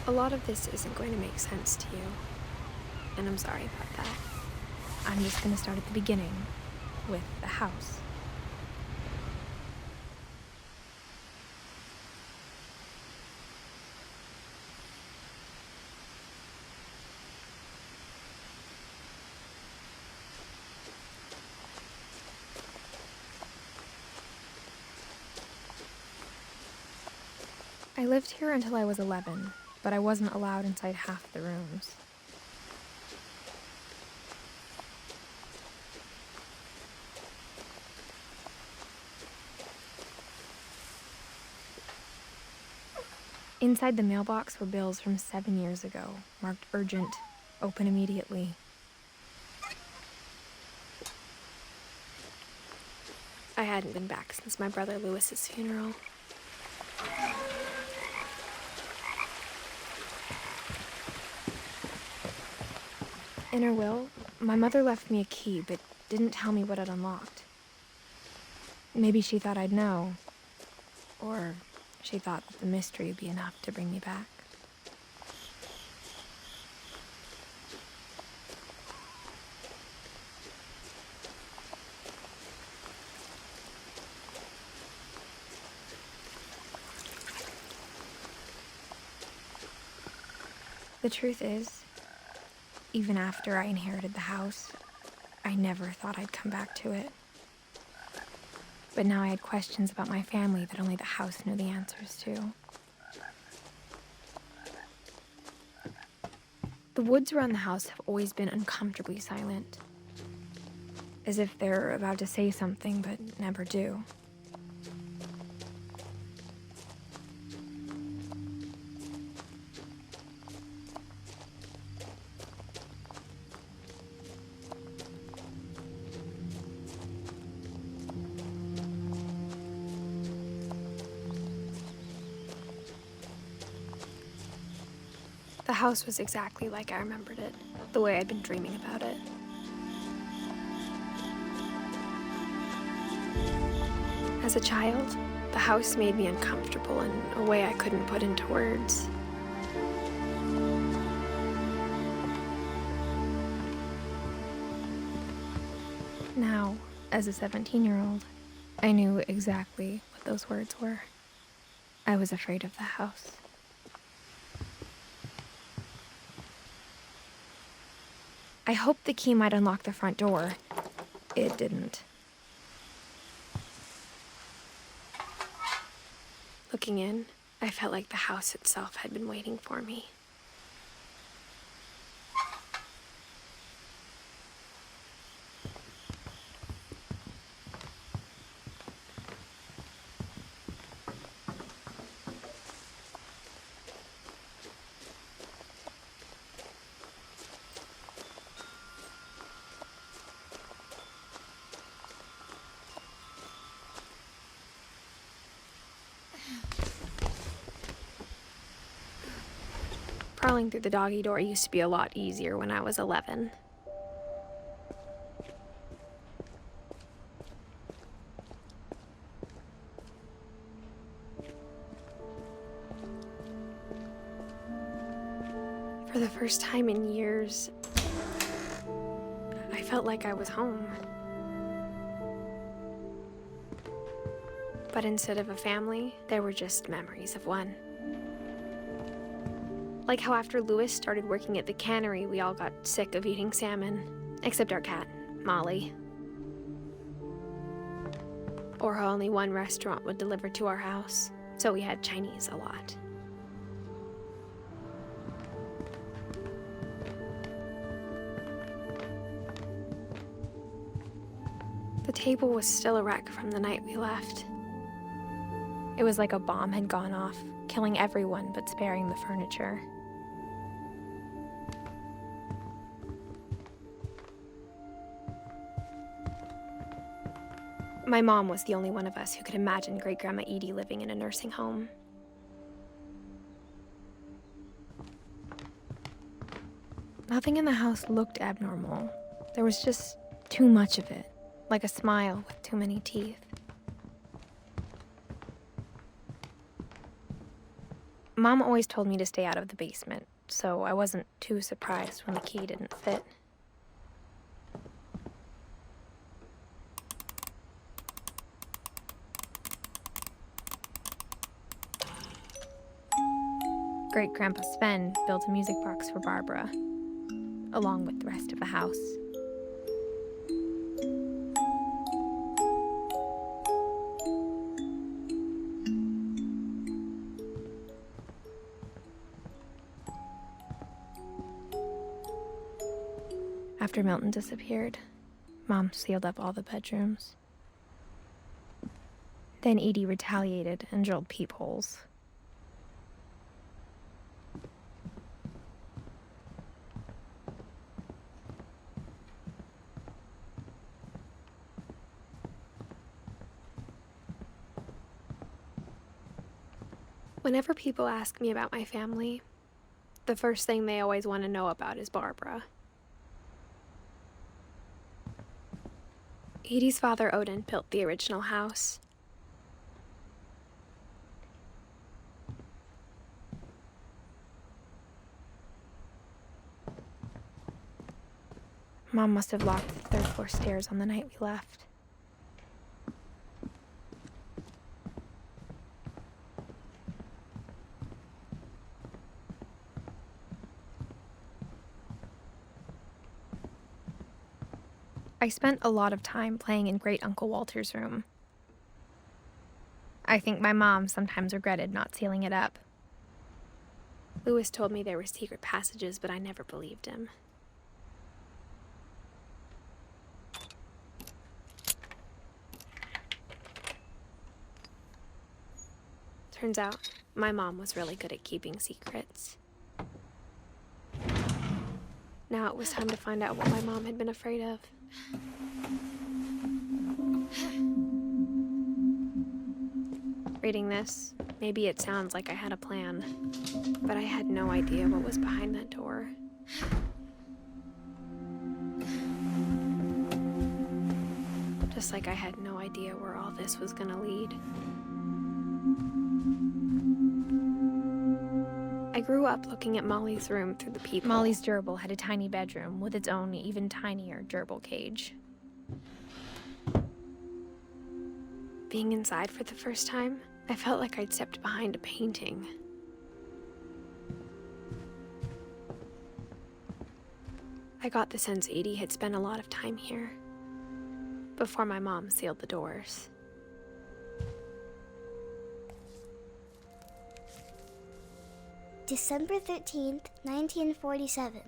A lot of this isn't going to make sense to you, and I'm sorry about that. I'm just going to start at the beginning, with the house. I lived here until I was 11, but I wasn't allowed inside half the rooms. Inside the mailbox were bills from 7 years ago, marked urgent, open immediately. I hadn't been back since my brother Lewis's funeral. In her will, my mother left me a key, but didn't tell me what it unlocked. Maybe she thought I'd know, or she thought that the mystery would be enough to bring me back. The truth is, even after I inherited the house, I never thought I'd come back to it. But now I had questions about my family that only the house knew the answers to. The woods around the house have always been uncomfortably silent, as if they're about to say something but never do. The house was exactly like I remembered it, the way I'd been dreaming about it. As a child, the house made me uncomfortable in a way I couldn't put into words. Now, as a 17-year-old, I knew exactly what those words were. I was afraid of the house. I hoped the key might unlock the front door. It didn't. Looking in, I felt like the house itself had been waiting for me. Crawling through the doggy door used to be a lot easier when I was 11. For the first time in years, I felt like I was home. But instead of a family, there were just memories of one. Like how after Lewis started working at the cannery, we all got sick of eating salmon, except our cat, Molly. Or how only one restaurant would deliver to our house, so we had Chinese a lot. The table was still a wreck from the night we left. It was like a bomb had gone off, killing everyone but sparing the furniture. My mom was the only one of us who could imagine Great-Grandma Edie living in a nursing home. Nothing in the house looked abnormal. There was just too much of it, like a smile with too many teeth. Mom always told me to stay out of the basement, so I wasn't too surprised when the key didn't fit. Great-Grandpa Sven built a music box for Barbara, along with the rest of the house. After Milton disappeared, Mom sealed up all the bedrooms. Then Edie retaliated and drilled peepholes. Whenever people ask me about my family, the first thing they always want to know about is Barbara. Edie's father, Odin, built the original house. Mom must have locked the third-floor stairs on the night we left. I spent a lot of time playing in Great Uncle Walter's room. I think my mom sometimes regretted not sealing it up. Louis told me there were secret passages, but I never believed him. Turns out, my mom was really good at keeping secrets. Now it was time to find out what my mom had been afraid of. Reading this, maybe it sounds like I had a plan, but I had no idea what was behind that door. Just like I had no idea where all this was gonna lead. I grew up looking at Molly's room through the peephole. Molly's gerbil had a tiny bedroom with its own even tinier gerbil cage. Being inside for the first time, I felt like I'd stepped behind a painting. I got the sense Edie had spent a lot of time here, before my mom sealed the doors. December 13th, 1947.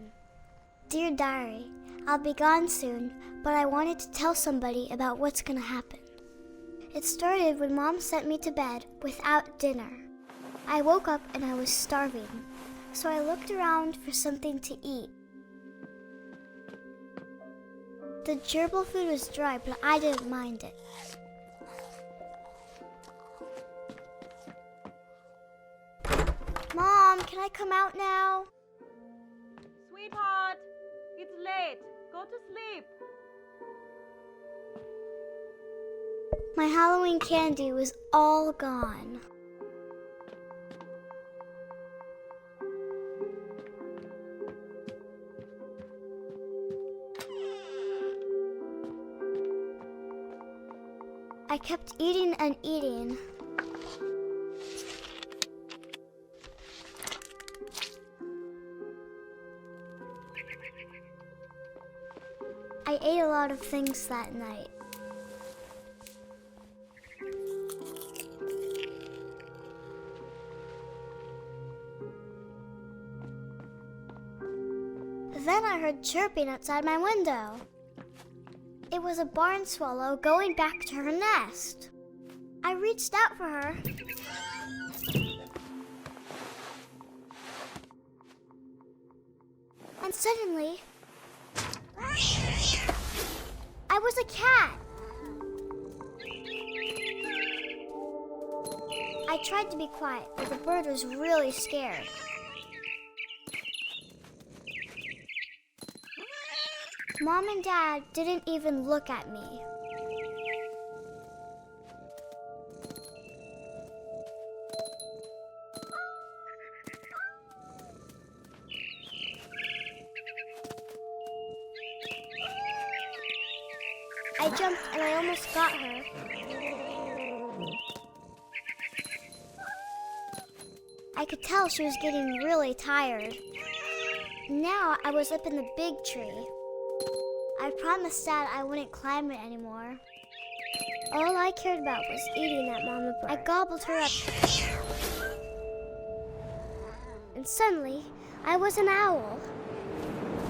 Dear Diary, I'll be gone soon, but I wanted to tell somebody about what's gonna happen. It started when Mom sent me to bed without dinner. I woke up and I was starving, so I looked around for something to eat. The gerbil food was dry, but I didn't mind it. Mom, can I come out now? Sweetheart, it's late. Go to sleep. My Halloween candy was all gone. I kept eating and eating. I ate a lot of things that night. Then I heard chirping outside my window. It was a barn swallow going back to her nest. I reached out for her. And suddenly, I was a cat. I tried to be quiet, but the bird was really scared. Mom and Dad didn't even look at me. I jumped and I almost got her. I could tell she was getting really tired. Now I was up in the big tree. I promised Dad I wouldn't climb it anymore. All I cared about was eating that mama bird. I gobbled her up. And suddenly, I was an owl.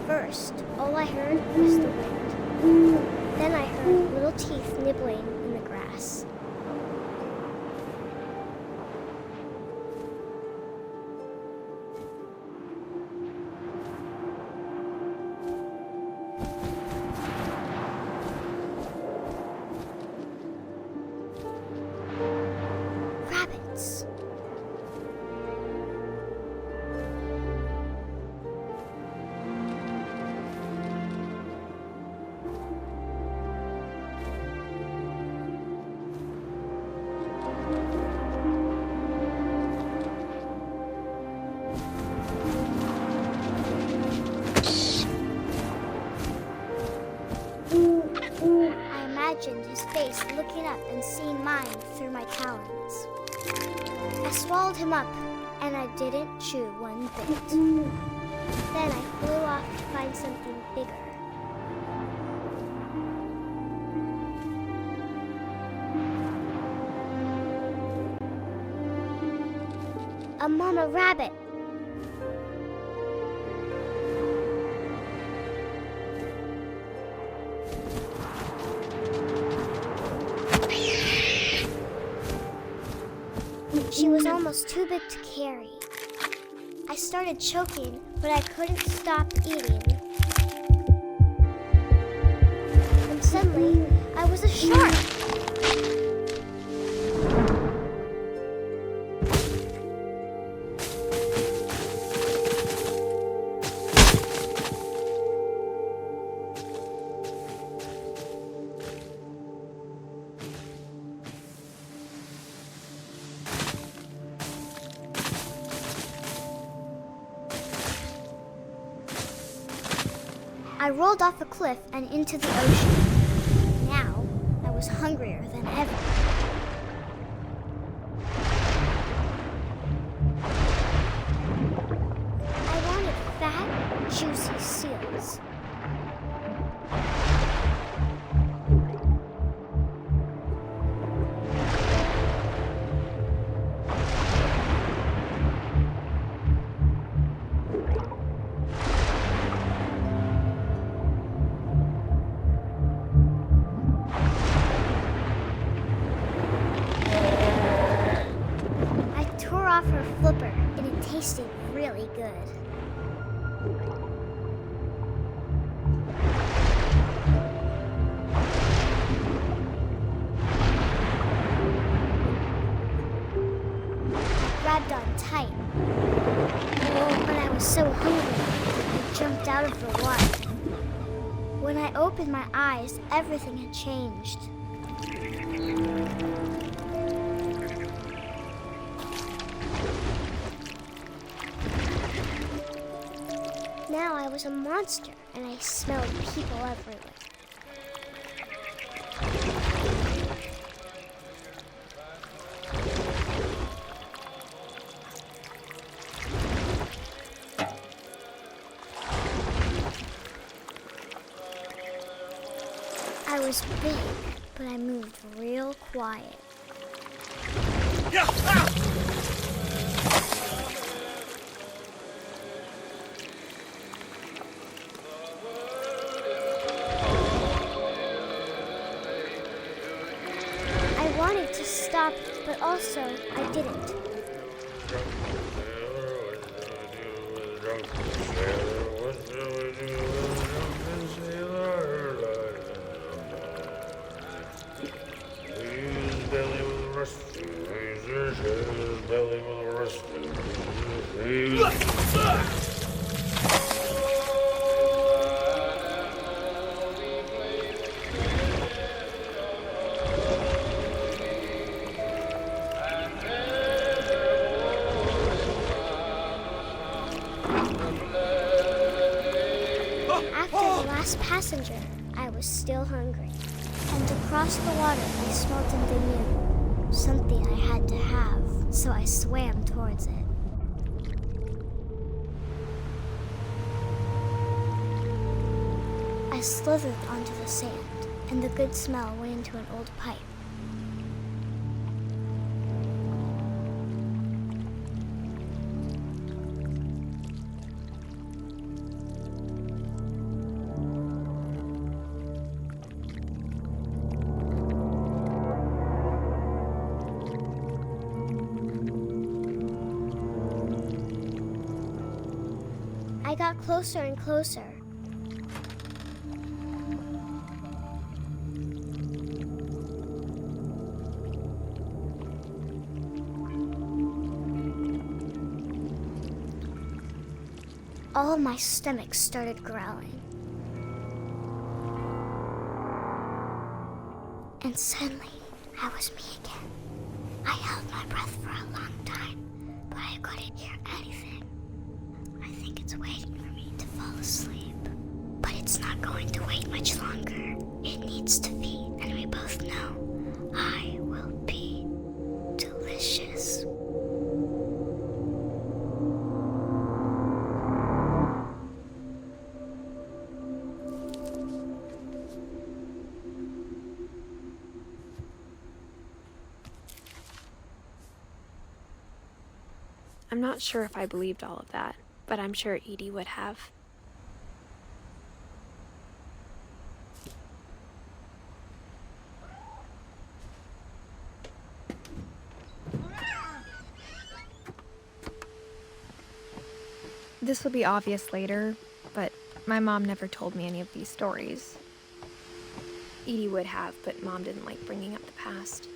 First, all I heard was the wind. Then I heard little teeth nibbling in the grass. Rabbits. I imagined his face looking up and seeing mine through my talons. I swallowed him up, and I didn't chew one bit. Then I flew off to find something bigger. A mama rabbit. She was almost too big to carry. I started choking, but I couldn't stop eating. And suddenly, I was a shark. I rolled off a cliff and into the ocean. Now, I was hungrier than ever. I wanted fat, juicy seals. Off her flipper, and it tasted really good. I grabbed on tight. Oh, but I was so hungry, I jumped out of the water. When I opened my eyes, everything had changed. Now I was a monster, and I smelled people everywhere. I was big, but I moved real quiet. I wanted to stop, but also I didn't. After the last passenger, I was still hungry. And across the water I smelt something new, something I had to have, so I swam towards it. I slithered onto the sand, and the good smell went into an old pipe. I got closer and closer. All of my stomach started growling. And suddenly, I was me again. I held my breath for a long time, but I couldn't hear anything. I think it's waiting for me to fall asleep. But it's not going to wait much longer. It needs to feed, and we both know I will be delicious. I'm not sure if I believed all of that, but I'm sure Edie would have. This will be obvious later, but my mom never told me any of these stories. Edie would have, but Mom didn't like bringing up the past.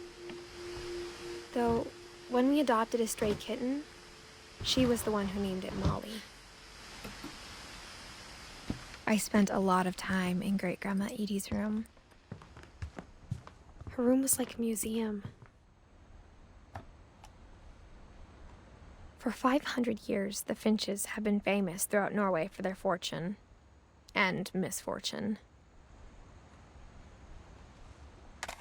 Though, when we adopted a stray kitten, she was the one who named it Molly. I spent a lot of time in Great-Grandma Edie's room. Her room was like a museum. For 500 years, the Finches have been famous throughout Norway for their fortune and misfortune.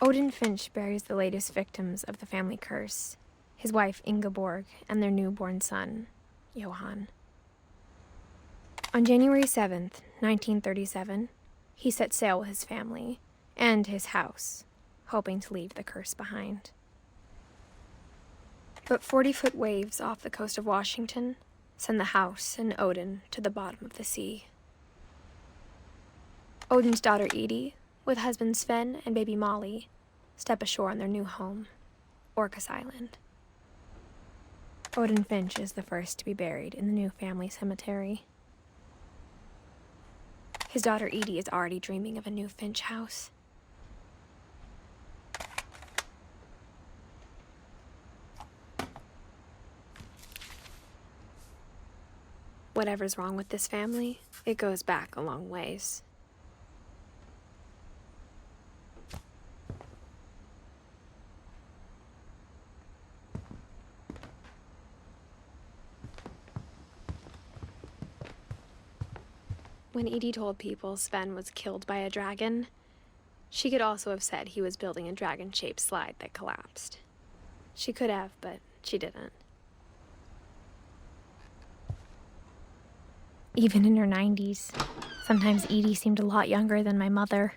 Odin Finch buries the latest victims of the family curse, his wife Ingeborg and their newborn son, Johan. On January 7th, 1937, he set sail with his family and his house, hoping to leave the curse behind. But 40-foot waves off the coast of Washington send the house and Odin to the bottom of the sea. Odin's daughter Edie, with husband Sven and baby Molly, step ashore on their new home, Orcas Island. Odin Finch is the first to be buried in the new family cemetery. His daughter Edie is already dreaming of a new Finch house. Whatever's wrong with this family, it goes back a long ways. When Edie told people Sven was killed by a dragon, she could also have said he was building a dragon-shaped slide that collapsed. She could have, but she didn't. Even in her 90s, sometimes Edie seemed a lot younger than my mother.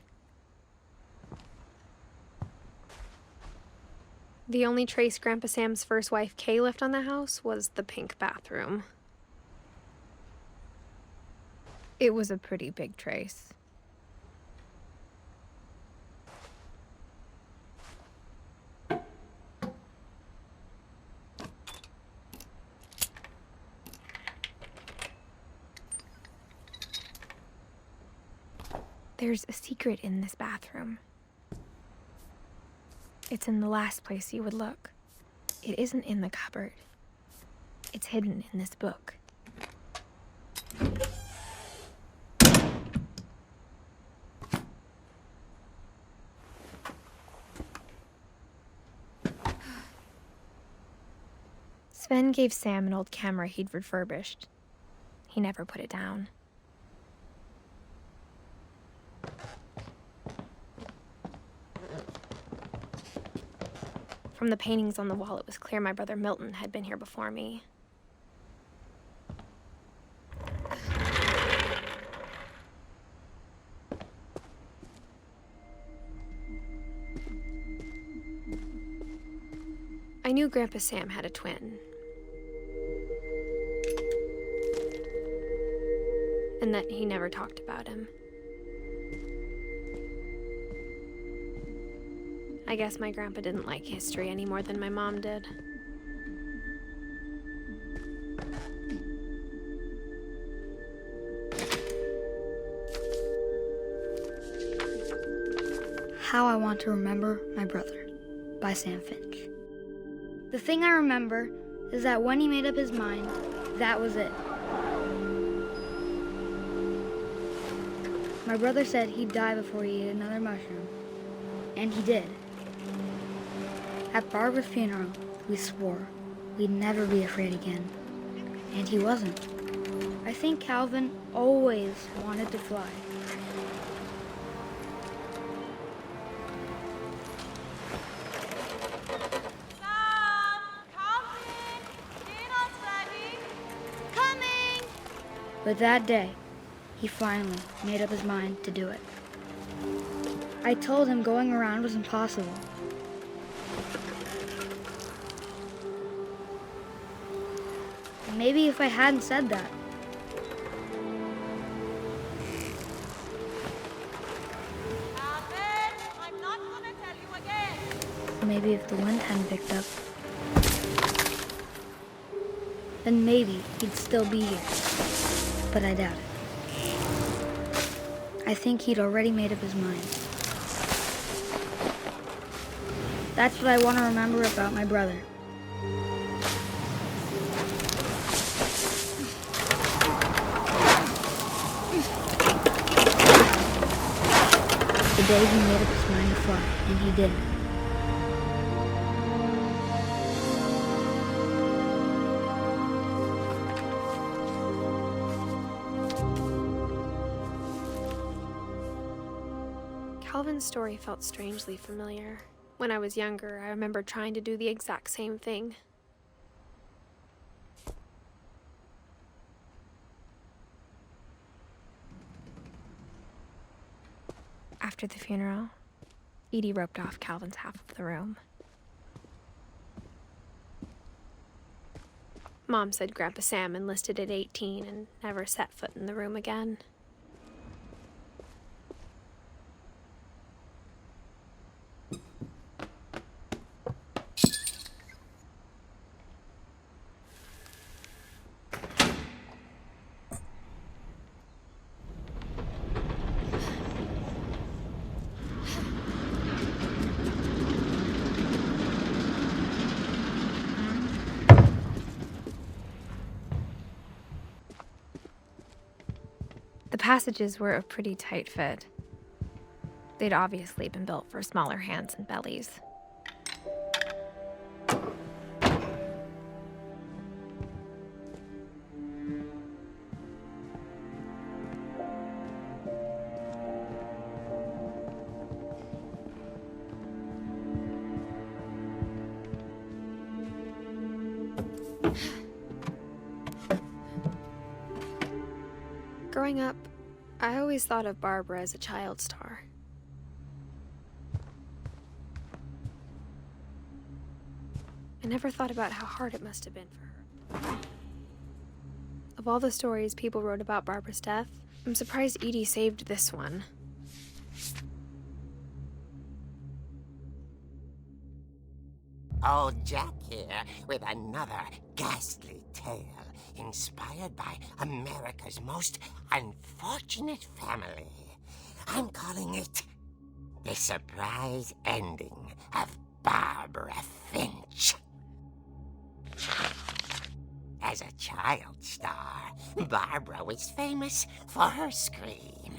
The only trace Grandpa Sam's first wife Kay left on the house was the pink bathroom. It was a pretty big trace. There's a secret in this bathroom. It's in the last place you would look. It isn't in the cupboard. It's hidden in this book. Sven gave Sam an old camera he'd refurbished. He never put it down. From the paintings on the wall, it was clear my brother Milton had been here before me. I knew Grandpa Sam had a twin. And that he never talked about him. I guess my grandpa didn't like history any more than my mom did. How I Want to Remember My Brother by Sam Finch. The thing I remember is that when he made up his mind, that was it. My brother said he'd die before he ate another mushroom, and he did. At Barbara's funeral, we swore we'd never be afraid again, and he wasn't. I think Calvin always wanted to fly. But that day, he finally made up his mind to do it. I told him going around was impossible. Maybe if I hadn't said that. Alvin, I'm not gonna tell you again. Maybe if the wind hadn't picked up, then maybe he'd still be here. But I doubt it. I think he'd already made up his mind. That's what I want to remember about my brother. The day he made up his mind to fly, and he did. Calvin's story felt strangely familiar. When I was younger, I remember trying to do the exact same thing. After the funeral, Edie roped off Calvin's half of the room. Mom said Grandpa Sam enlisted at 18 and never set foot in the room again. The passages were a pretty tight fit. They'd obviously been built for smaller hands and bellies. Growing up, I always thought of Barbara as a child star. I never thought about how hard it must have been for her. Of all the stories people wrote about Barbara's death, I'm surprised Edie saved this one. Old Jack here with another ghastly tale inspired by America's most unfortunate family. I'm calling it The Surprise Ending of Barbara Finch. As a child star, Barbara was famous for her scream.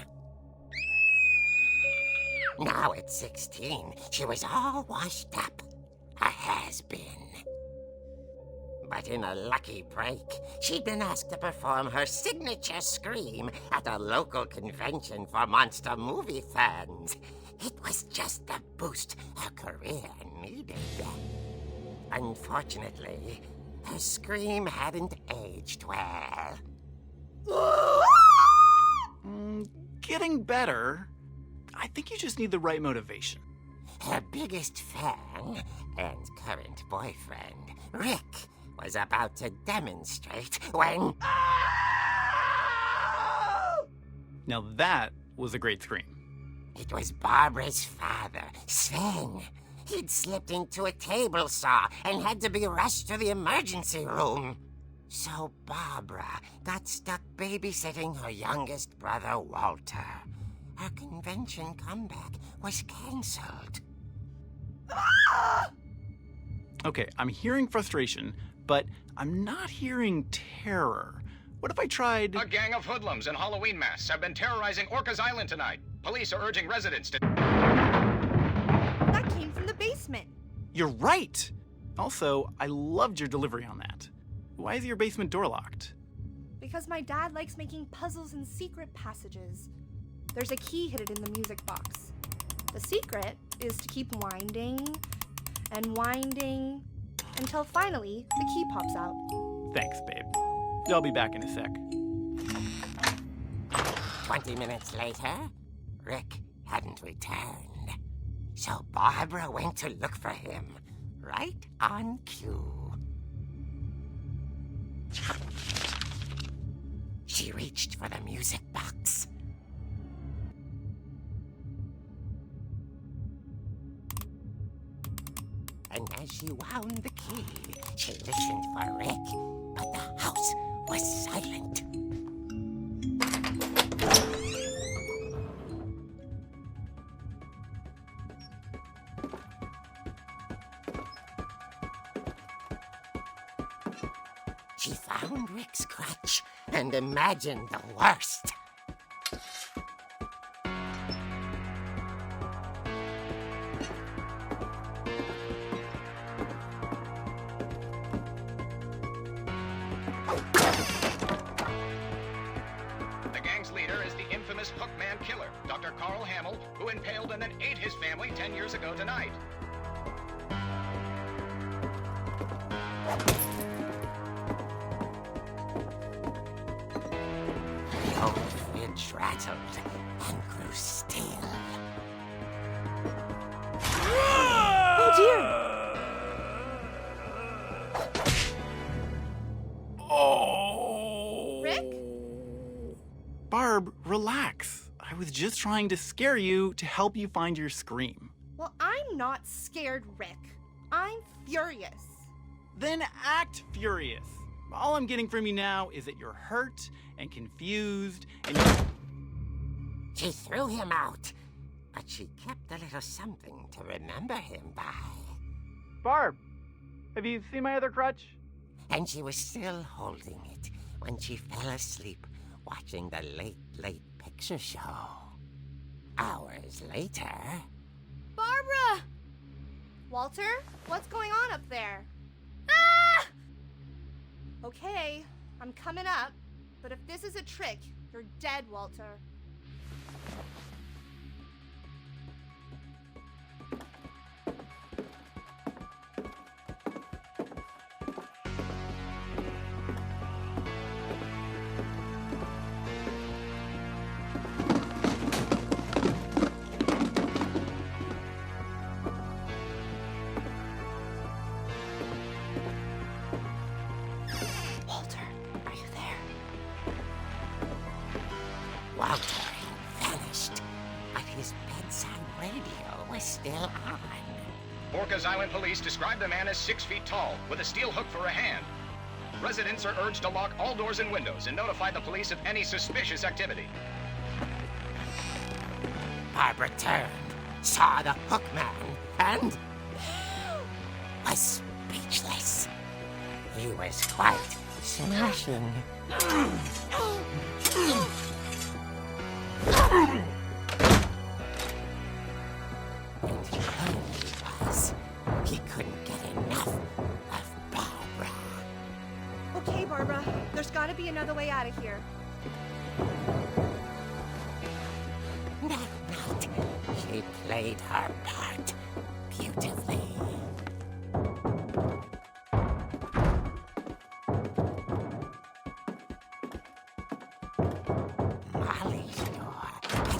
Now at 16, she was all washed up, a has-been. But in a lucky break, she'd been asked to perform her signature scream at a local convention for monster movie fans. It was just the boost her career needed. Unfortunately, her scream hadn't aged well. Getting better. I think you just need the right motivation. Her biggest fan and current boyfriend, Rick, was about to demonstrate when... Now that was a great scream. It was Barbara's father, Sven. He'd slipped into a table saw and had to be rushed to the emergency room. So Barbara got stuck babysitting her youngest brother, Walter. Her convention comeback was cancelled. Okay, I'm hearing frustration, but I'm not hearing terror. What if I tried... A gang of hoodlums in Halloween masks have been terrorizing Orcas Island tonight. Police are urging residents to... That came from the basement. You're right! Also, I loved your delivery on that. Why is your basement door locked? Because my dad likes making puzzles and secret passages. There's a key hidden in the music box. The secret is to keep winding and winding until finally the key pops out. Thanks, babe. I'll be back in a sec. 20 minutes later, Rick hadn't returned. So Barbara went to look for him, right on cue. She reached for the music box. And as she wound the key, she listened for Rick, but the house was silent. She found Rick's crutch and imagined the worst. The gang's leader is the infamous Hookman killer, Dr. Carl Hamill, who impaled and then ate his family 10 years ago tonight. The old fridge rattled and grew still. Oh dear! Oh! Rick? Barb, relax. I was just trying to scare you to help you find your scream. Well, I'm not scared, Rick. I'm furious. Then act furious. All I'm getting from you now is that you're hurt and confused and She threw him out, but she kept a little something to remember him by. Barb, have you seen my other crutch? And she was still holding it when she fell asleep watching the late picture show. Hours later... Barbara! Walter, what's going on up there? Ah! Okay, I'm coming up, but if this is a trick, you're dead, Walter. Walter, are you there? Walter had vanished, but his bedside radio was still on. Orcas Island police describe the man as 6 feet tall, with a steel hook for a hand. Residents are urged to lock all doors and windows and notify the police of any suspicious activity. Barbara turned, saw the hookman, and was speechless. He was quite smashing. And he was. He couldn't get enough of Barbara. Okay, Barbara, there's gotta be another way out of here. That night, she played her part beautifully.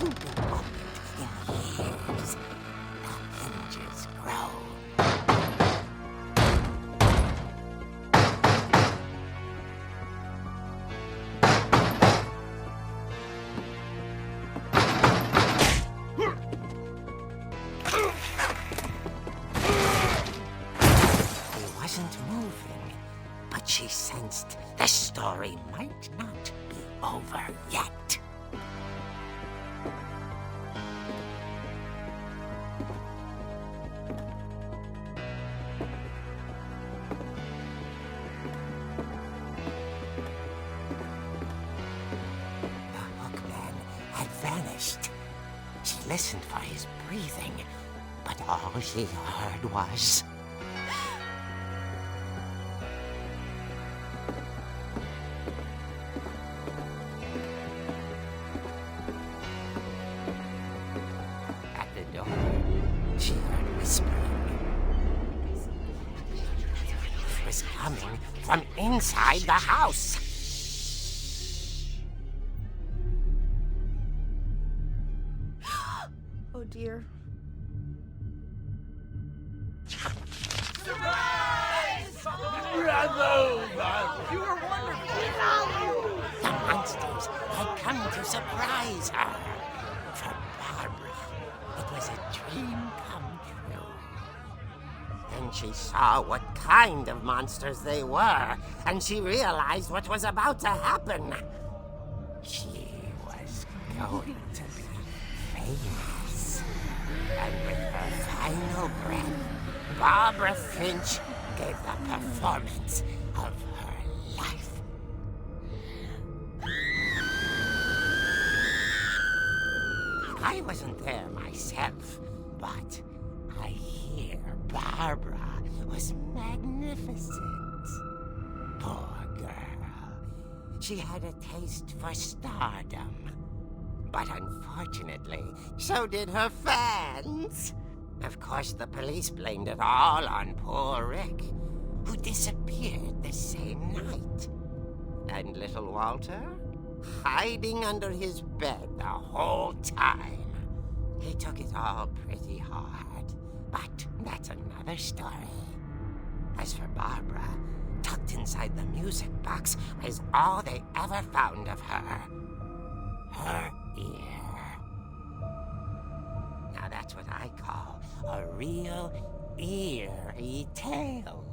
hasn't been opened in years. The hinges grow. He wasn't moving, but she sensed the story might not be over yet. The hookman had vanished. She listened for his breathing, but all she heard was... At the door, she heard whispering. It was coming from inside the house. Oh dear. The monsters had come to surprise her. For Barbara, it was a dream come true. Then she saw what kind of monsters they were, and she realized what was about to happen. She was going to be famous. And with her final breath, Barbara Finch gave the performance of her life. I wasn't there myself, but I hear Barbara was magnificent. Poor girl. She had a taste for stardom. But unfortunately, so did her fans. Of course, the police blamed it all on poor Rick, who disappeared the same night. And little Walter? Hiding under his bed the whole time. He took it all pretty hard, but that's another story. As for Barbara, tucked inside the music box was all they ever found of her. Her ear. Now that's what I call a real eerie tale.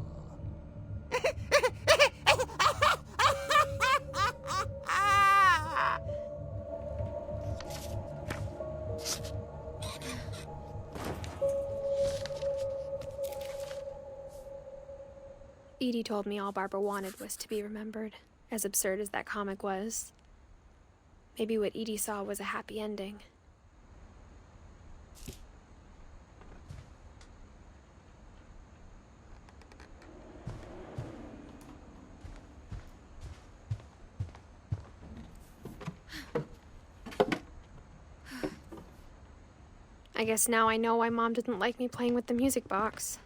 Edie told me all Barbara wanted was to be remembered, as absurd as that comic was. Maybe what Edie saw was a happy ending. I guess now I know why Mom didn't like me playing with the music box.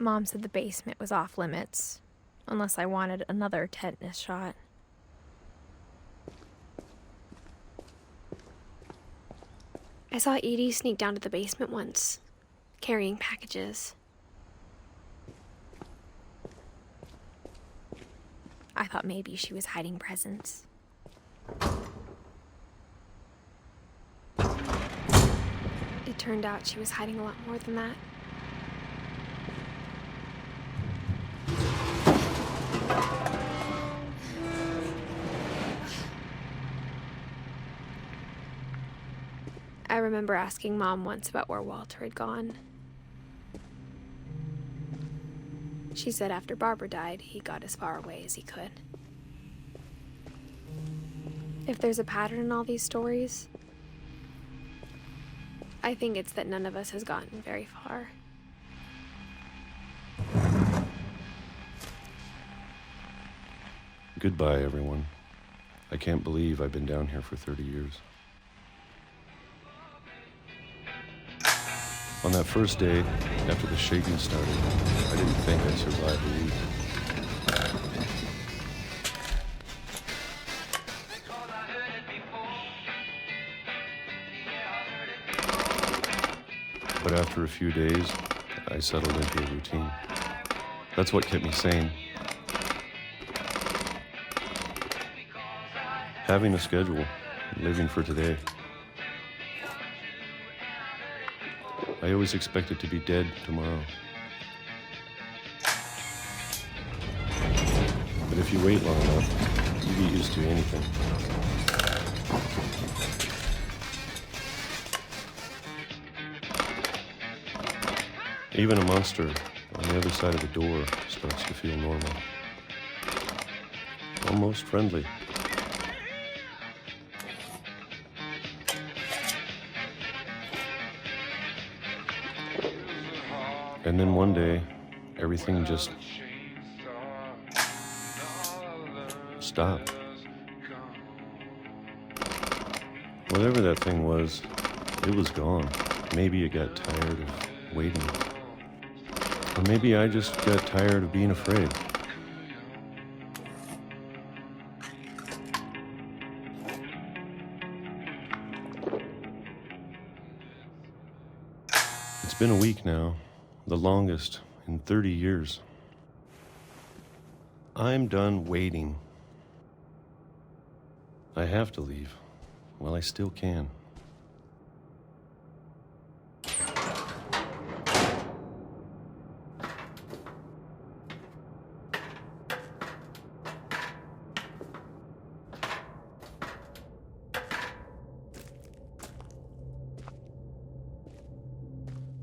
Mom said the basement was off limits, unless I wanted another tetanus shot. I saw Edie sneak down to the basement once, carrying packages. I thought maybe she was hiding presents. It turned out she was hiding a lot more than that. remember asking Mom once about where Walter had gone. She said after Barbara died, he got as far away as he could. If there's a pattern in all these stories, I think it's that none of us has gotten very far. Goodbye, everyone. I can't believe I've been down here for 30 years. On that first day, after the shaking started, I didn't think I'd survive a week. But after a few days, I settled into a routine. That's what kept me sane. Having a schedule, living for today. I always expected to be dead tomorrow. But if you wait long enough, you get used to anything. Even a monster on the other side of the door starts to feel normal. Almost friendly. And then one day, everything just stopped. Whatever that thing was, it was gone. Maybe it got tired of waiting. Or maybe I just got tired of being afraid. It's been a week now. The longest in 30 years. I'm done waiting. I have to leave while I still can.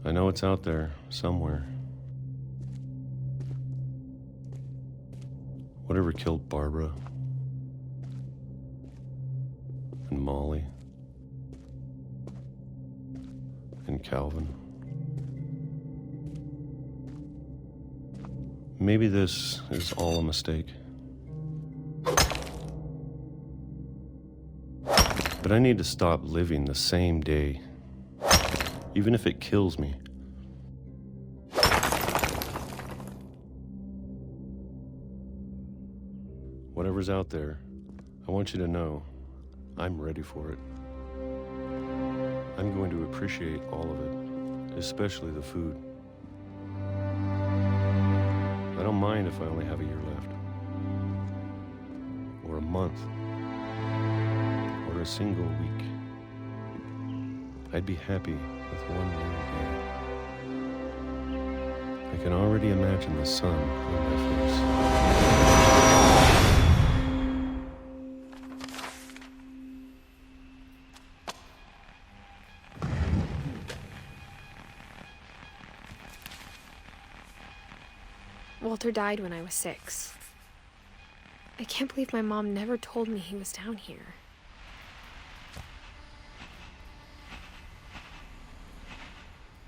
I know it's out there somewhere. Whatever killed Barbara and Molly and Calvin. Maybe this is all a mistake. But I need to stop living the same day. Even if it kills me. Whatever's out there, I want you to know I'm ready for it. I'm going to appreciate all of it, especially the food. I don't mind if I only have a year left, or a month, or a single week. I'd be happy with one new day. I can already imagine the sun on my face. Walter died when I was 6. I can't believe my mom never told me he was down here.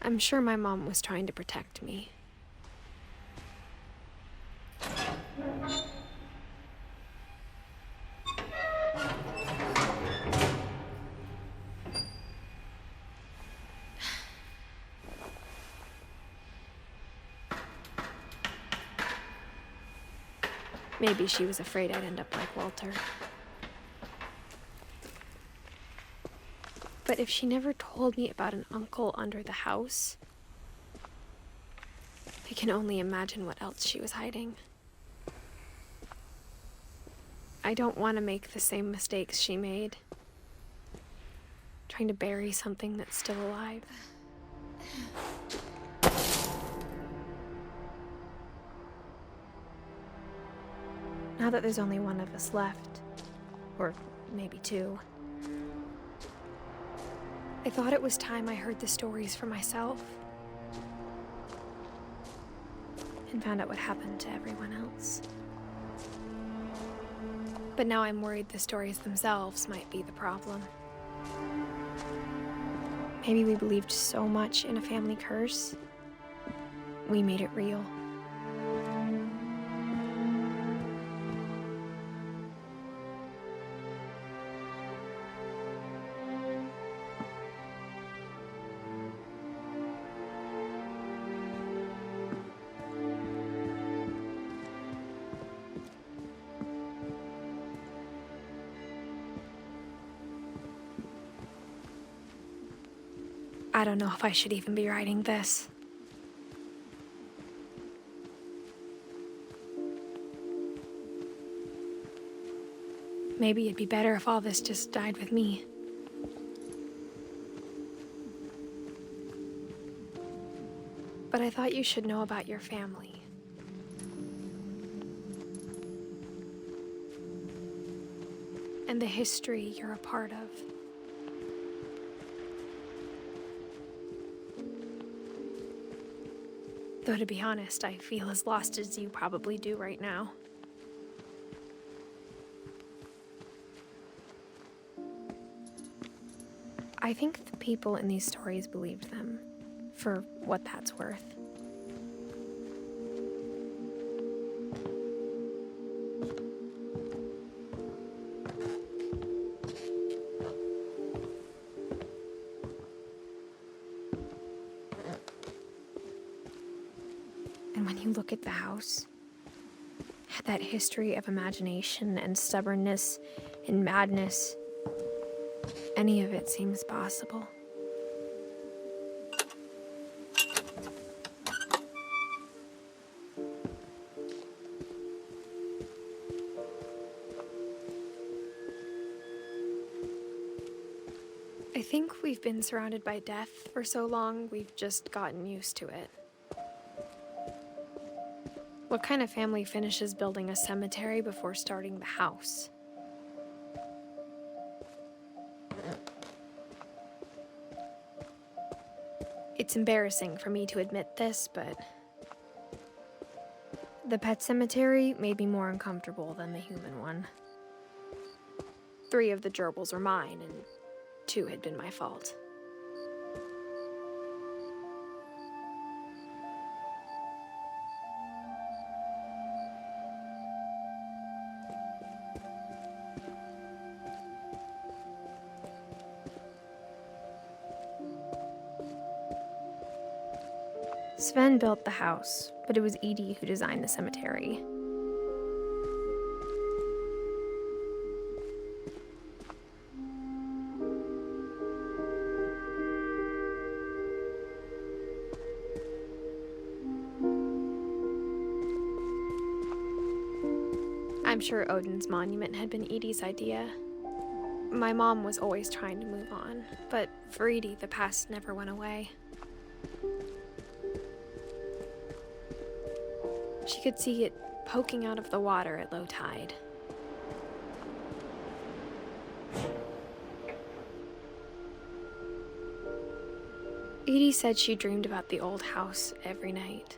I'm sure my mom was trying to protect me. Maybe she was afraid I'd end up like Walter. But if she never told me about an uncle under the house, I can only imagine what else she was hiding. I don't want to make the same mistakes she made, trying to bury something that's still alive. Now that there's only one of us left, or maybe two, I thought it was time I heard the stories for myself and found out what happened to everyone else. But now I'm worried the stories themselves might be the problem. Maybe we believed so much in a family curse, we made it real. I don't know if I should even be writing this. Maybe it'd be better if all this just died with me. But I thought you should know about your family. And the history you're a part of. Though to be honest, I feel as lost as you probably do right now. I think the people in these stories believed them, for what that's worth. And when you look at the house, that history of imagination and stubbornness and madness, any of it seems possible. I think we've been surrounded by death for so long, we've just gotten used to it. What kind of family finishes building a cemetery before starting the house? It's embarrassing for me to admit this, but the pet cemetery made me more uncomfortable than the human one. 3 of the gerbils were mine, and 2 had been my fault. Sven built the house, but it was Edith who designed the cemetery. I'm sure Odin's monument had been Edith's idea. My mom was always trying to move on, but for Edith, the past never went away. She could see it poking out of the water at low tide. Edith said she dreamed about the old house every night.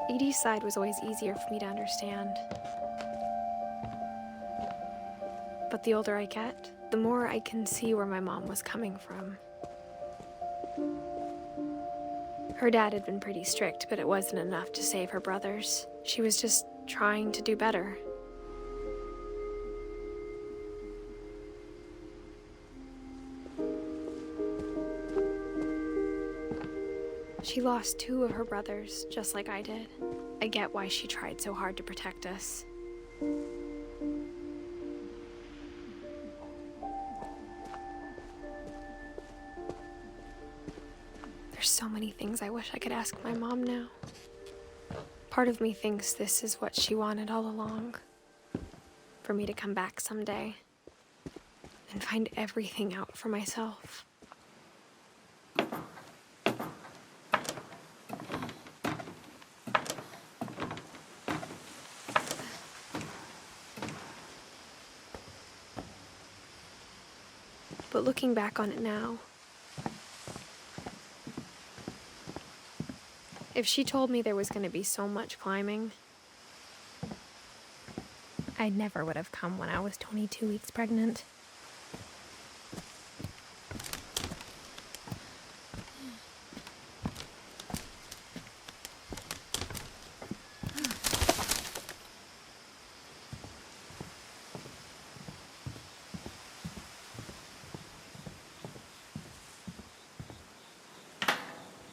Edith's side was always easier for me to understand. But the older I get, the more I can see where my mom was coming from. Her dad had been pretty strict, but it wasn't enough to save her brothers. She was just trying to do better. She lost 2 of her brothers, just like I did. I get why she tried so hard to protect us. There's so many things I wish I could ask my mom now. Part of me thinks this is what she wanted all along. for me to come back someday and find everything out for myself. But looking back on it now, if she told me there was going to be so much climbing, I never would have come when I was 22 weeks pregnant.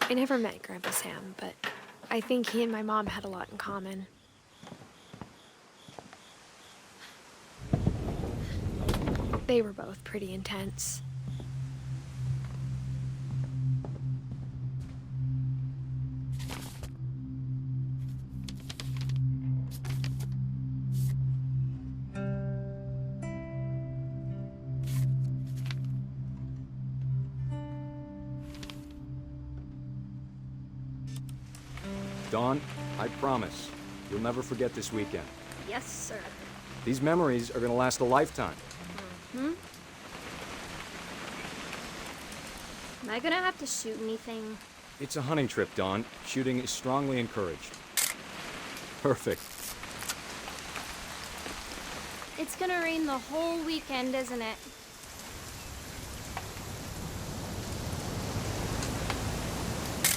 I never met Grandpa Sam, but I think he and my mom had a lot in common. They were both pretty intense. Dawn, I promise, you'll never forget this weekend. Yes, sir. These memories are gonna last a lifetime. Am I gonna have to shoot anything? It's a hunting trip, Dawn. Shooting is strongly encouraged. Perfect. It's gonna rain the whole weekend, isn't it?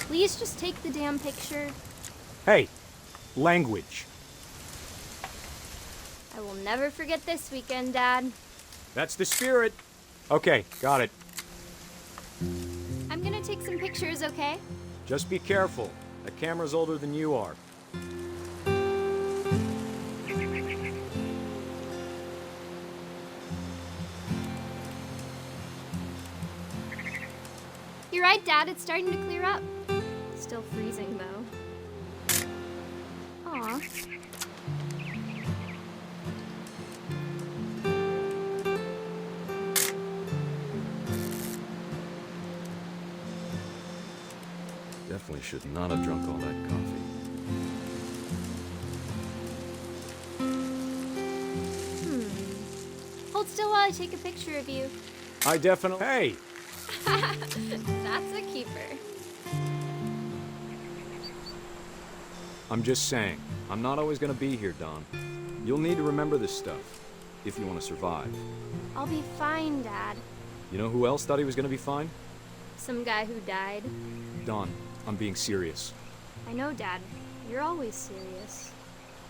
Please just take the damn picture. Hey, language. I will never forget this weekend, Dad. That's the spirit. Okay, got it. I'm gonna take some pictures, okay? Just be careful. The camera's older than you are. You're right, Dad. It's starting to clear up. Still freezing, though. Aw. Definitely should not have drunk all that coffee. Hold still while I take a picture of you. I definitely... Hey! That's a keeper. I'm just saying, I'm not always gonna be here, Dawn. You'll need to remember this stuff, if you want to survive. I'll be fine, Dad. You know who else thought he was gonna be fine? Some guy who died. Dawn, I'm being serious. I know, Dad. You're always serious.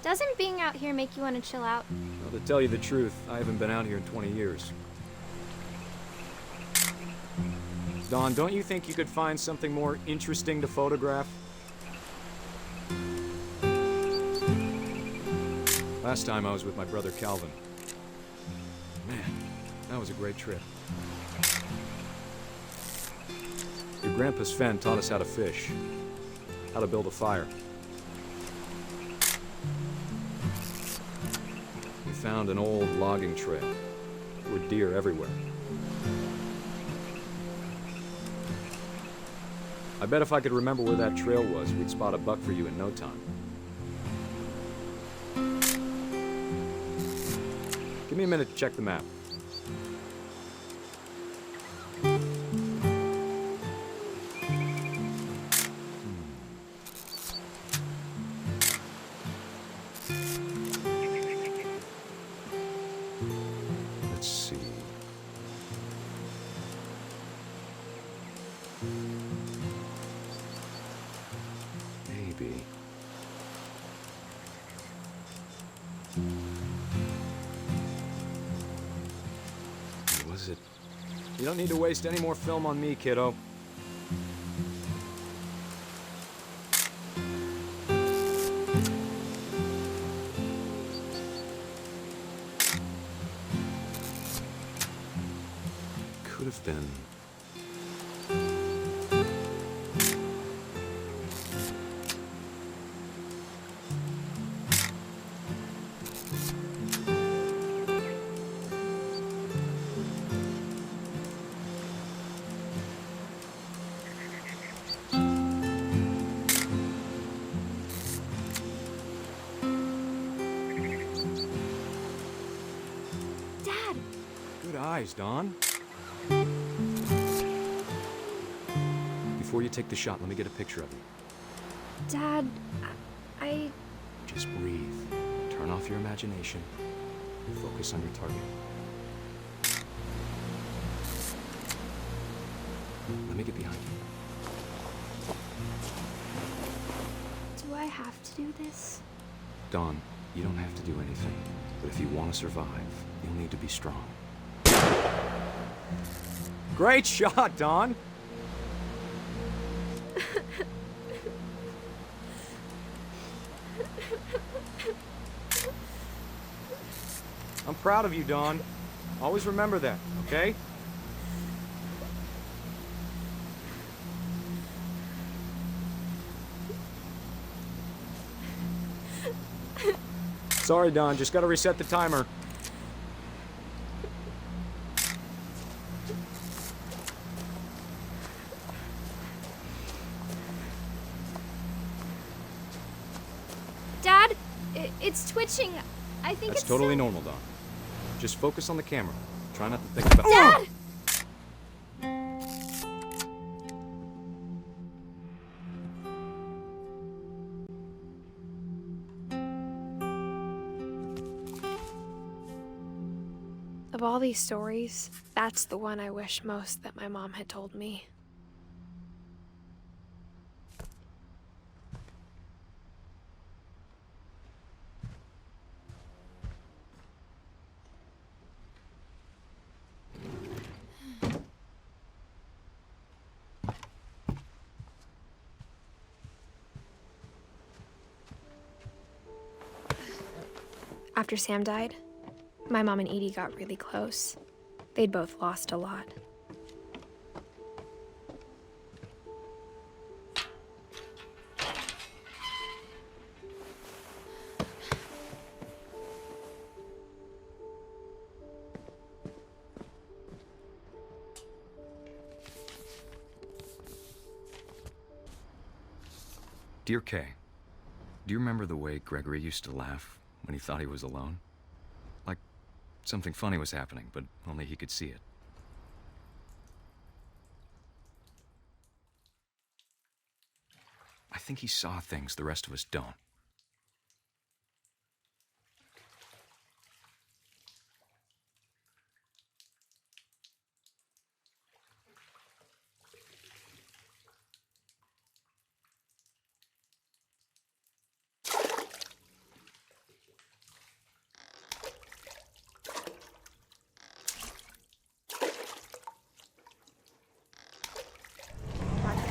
Doesn't being out here make you want to chill out? Well, to tell you the truth, I haven't been out here in 20 years. Dawn, don't you think you could find something more interesting to photograph? Last time I was with my brother Calvin. Man, that was a great trip. Your grandpa Sven taught us how to fish, how to build a fire. We found an old logging trail. There were deer everywhere. I bet if I could remember where that trail was, we'd spot a buck for you in no time. Give me a minute to check the map. Let's see. Maybe. Was it? You don't need to waste any more film on me, kiddo. Could have been. eyes, Dawn. Before you take the shot, let me get a picture of you. Dad, I... Just breathe. Turn off your imagination. Focus on your target. Let me get behind you. Do I have to do this? Dawn, you don't have to do anything. But if you want to survive, you'll need to be strong. Great shot, Dawn! I'm proud of you, Dawn. Always remember that, okay? Sorry, Dawn. Just gotta reset the timer. Dad, it's twitching. I think That's it's totally still... normal, Dawn. Just focus on the camera. Try not to think about... Dad! Of all these stories, that's the one I wish most that my mom had told me. After Sam died, my mom and Edie got really close. They'd both lost a lot. Dear Kay, do you remember the way Gregory used to laugh when he thought he was alone? Like something funny was happening, but only he could see it. I think he saw things the rest of us don't.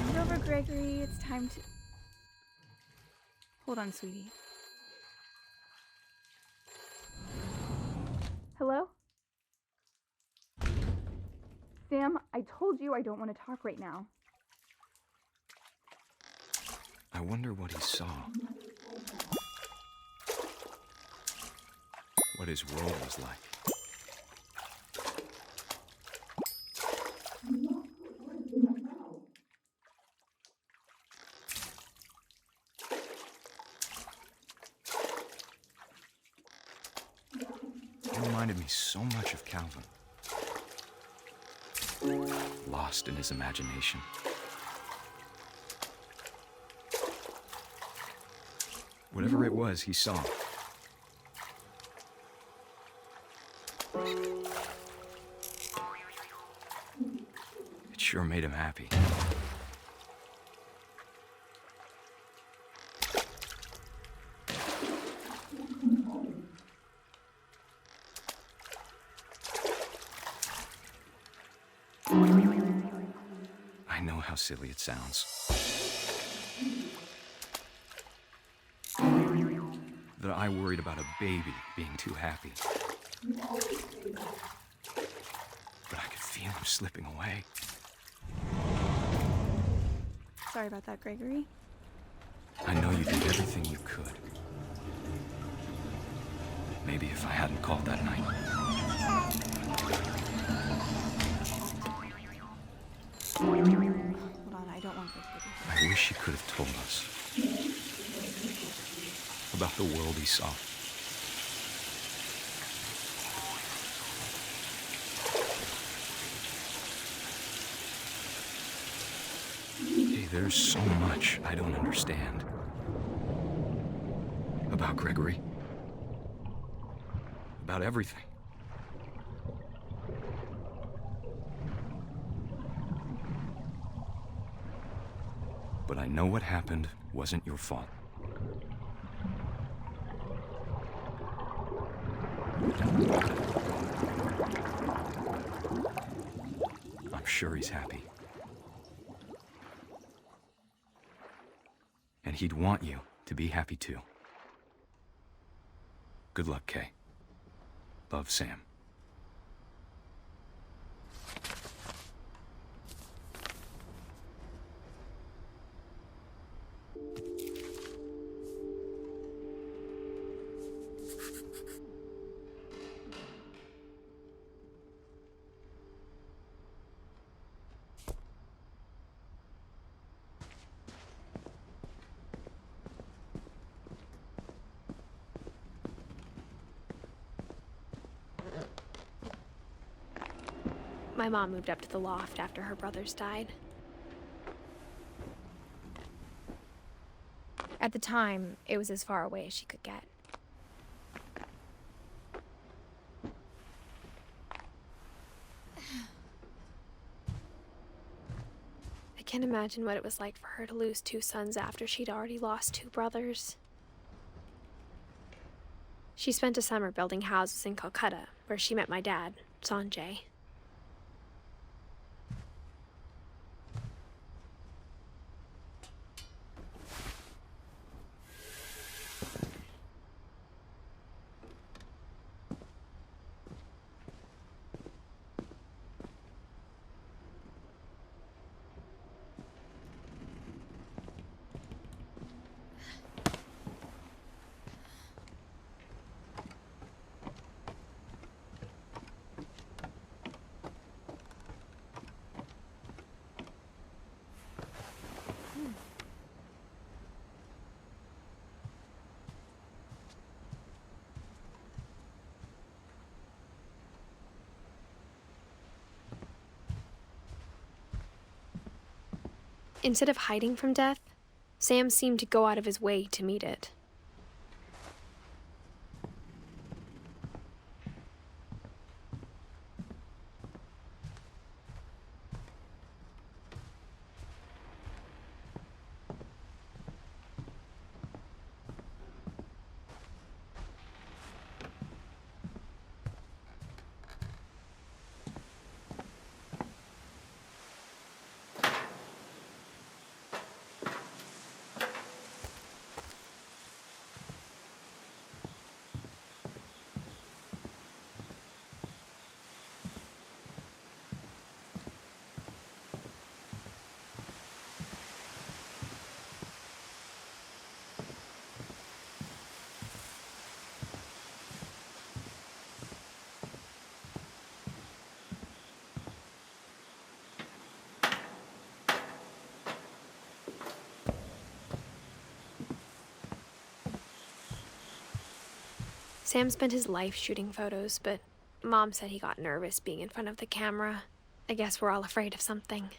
Bend over, Gregory. It's time to... Hold on, sweetie. Hello? Sam, I told you I don't want to talk right now. I wonder what he saw. What his role was like. It reminded me so much of Calvin. Lost in his imagination. Whatever it was, he saw. It sure made him happy. I know how silly it sounds. That I worried about a baby being too happy. But I could feel him slipping away. Sorry about that, Gregory. I know you did everything you could. Maybe if I hadn't called that night. Hold on, I don't want Gregory to hear. I wish he could have told us about the world he saw. Kay, there's so much I don't understand. About Gregory. About everything. But I know what happened wasn't your fault. I'm sure he's happy. And he'd want you to be happy too. Good luck, Kay. Love, Sam. My mom moved up to the loft after her brothers died. At the time, it was as far away as she could get. I can't imagine what it was like for her to lose 2 sons after she'd already lost 2 brothers. She spent a summer building houses in Calcutta, where she met my dad, Sanjay. Instead of hiding from death, Sam seemed to go out of his way to meet it. Sam spent his life shooting photos, but Mom said he got nervous being in front of the camera. I guess we're all afraid of something.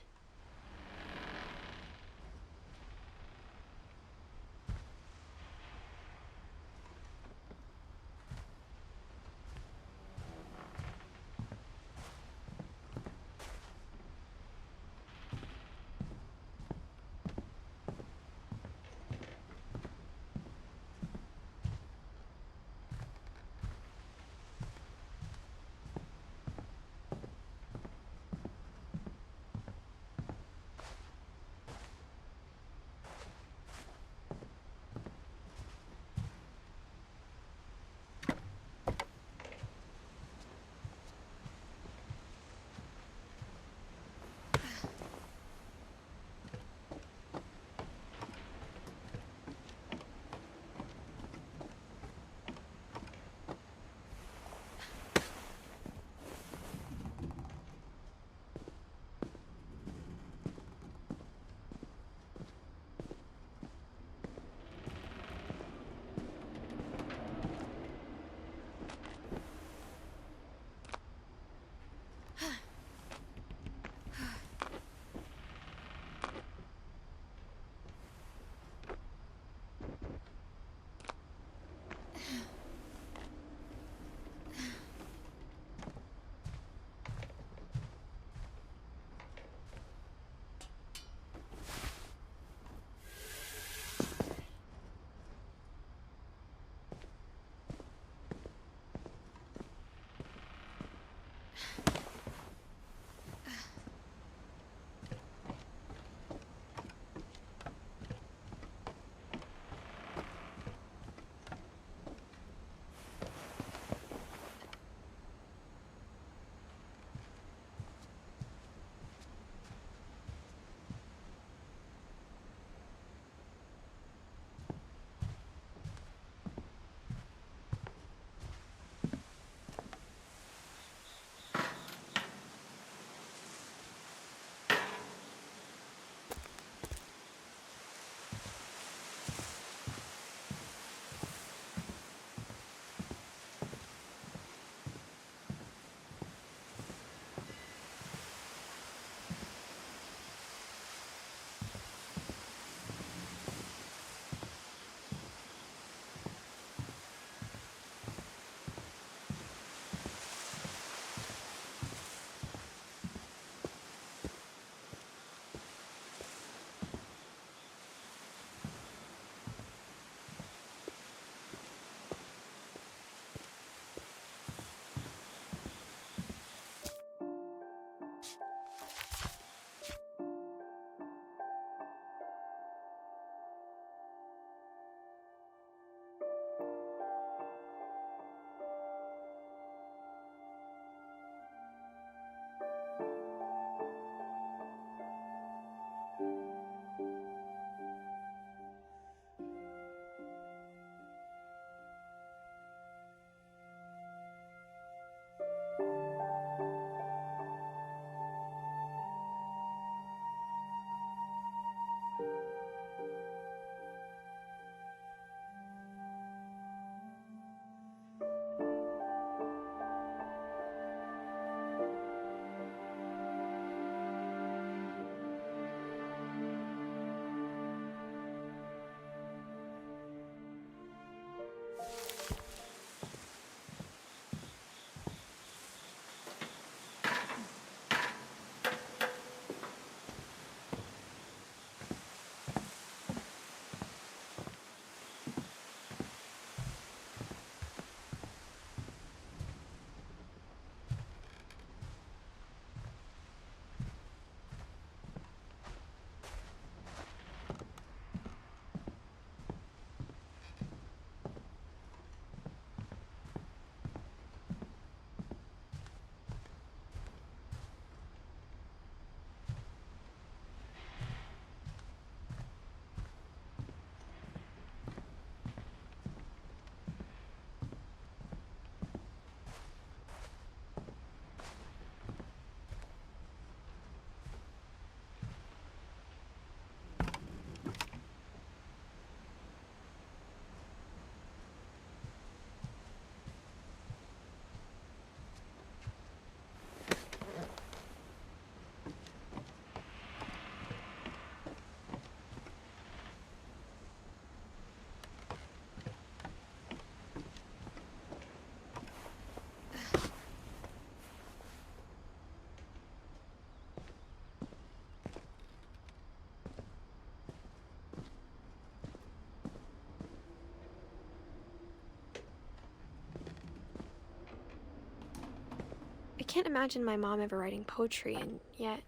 can't imagine my mom ever writing poetry, and yet...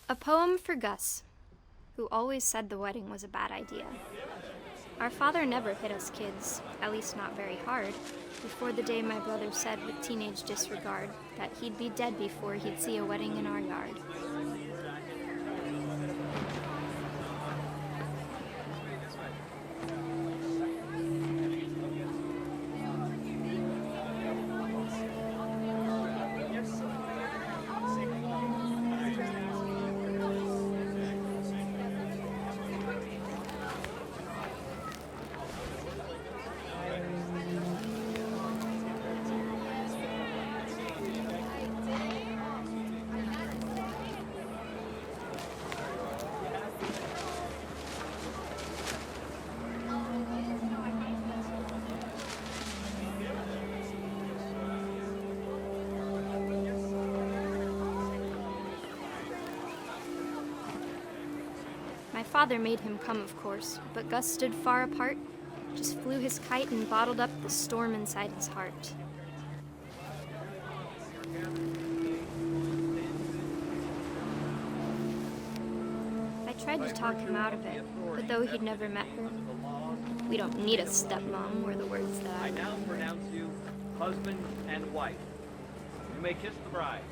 A poem for Gus, who always said the wedding was a bad idea. Our father never hit us kids, at least not very hard, before the day my brother said with teenage disregard that he'd be dead before he'd see a wedding in our yard. My father made him come, of course, but Gus stood far apart, just flew his kite and bottled up the storm inside his heart. I tried to talk him out of it, but though he'd never met her, we don't need a stepmom were the words that I now pronounce you husband and wife. You may kiss the bride.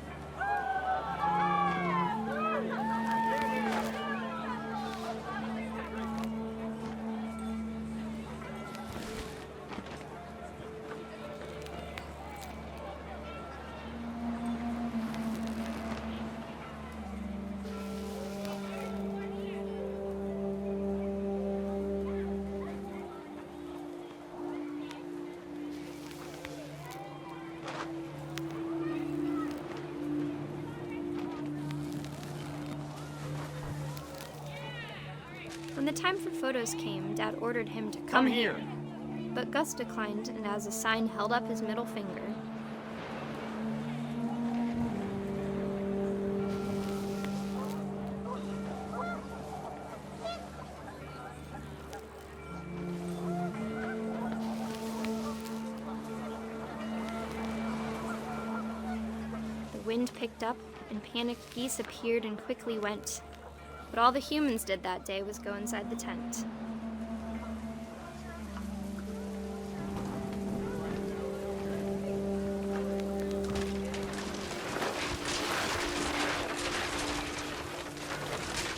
When the time for photos came, Dad ordered him to come here. But Gus declined, and as a sign held up his middle finger. The wind picked up, and panicked geese appeared and quickly went. But all the humans did that day was go inside the tent.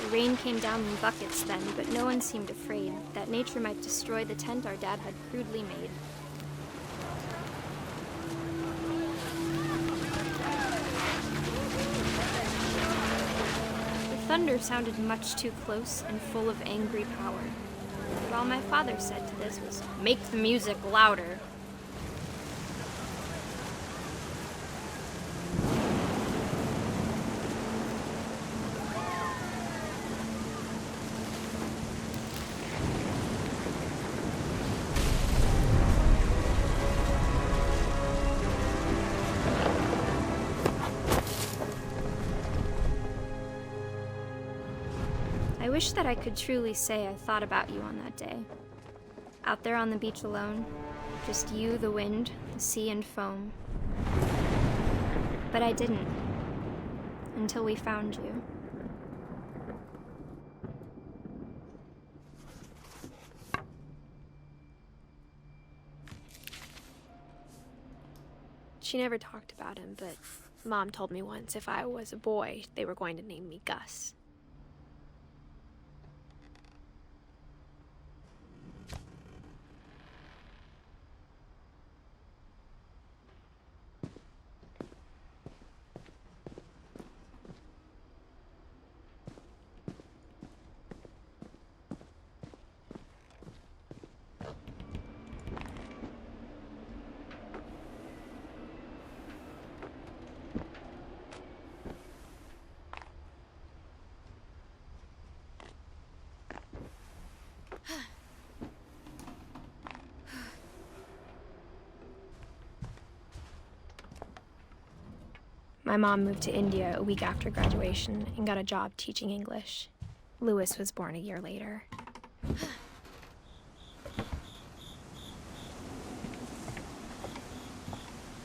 The rain came down in buckets then, but no one seemed afraid that nature might destroy the tent our dad had crudely made. Thunder sounded much too close and full of angry power. But all my father said to this was, "Make the music louder." I wish that I could truly say I thought about you on that day. Out there on the beach alone, just you, the wind, the sea, and foam. But I didn't, until we found you. She never talked about him, but Mom told me once if I was a boy, they were going to name me Gus. My mom moved to India a week after graduation and got a job teaching English. Louis was born a year later.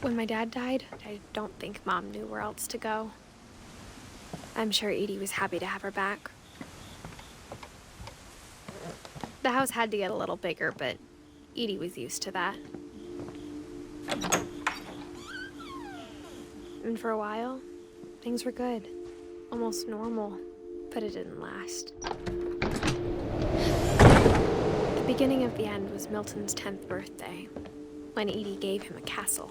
When my dad died, I don't think Mom knew where else to go. I'm sure Edie was happy to have her back. The house had to get a little bigger, but Edie was used to that. And for a while, things were good. Almost normal, but it didn't last. The beginning of the end was Milton's 10th birthday, when Edie gave him a castle.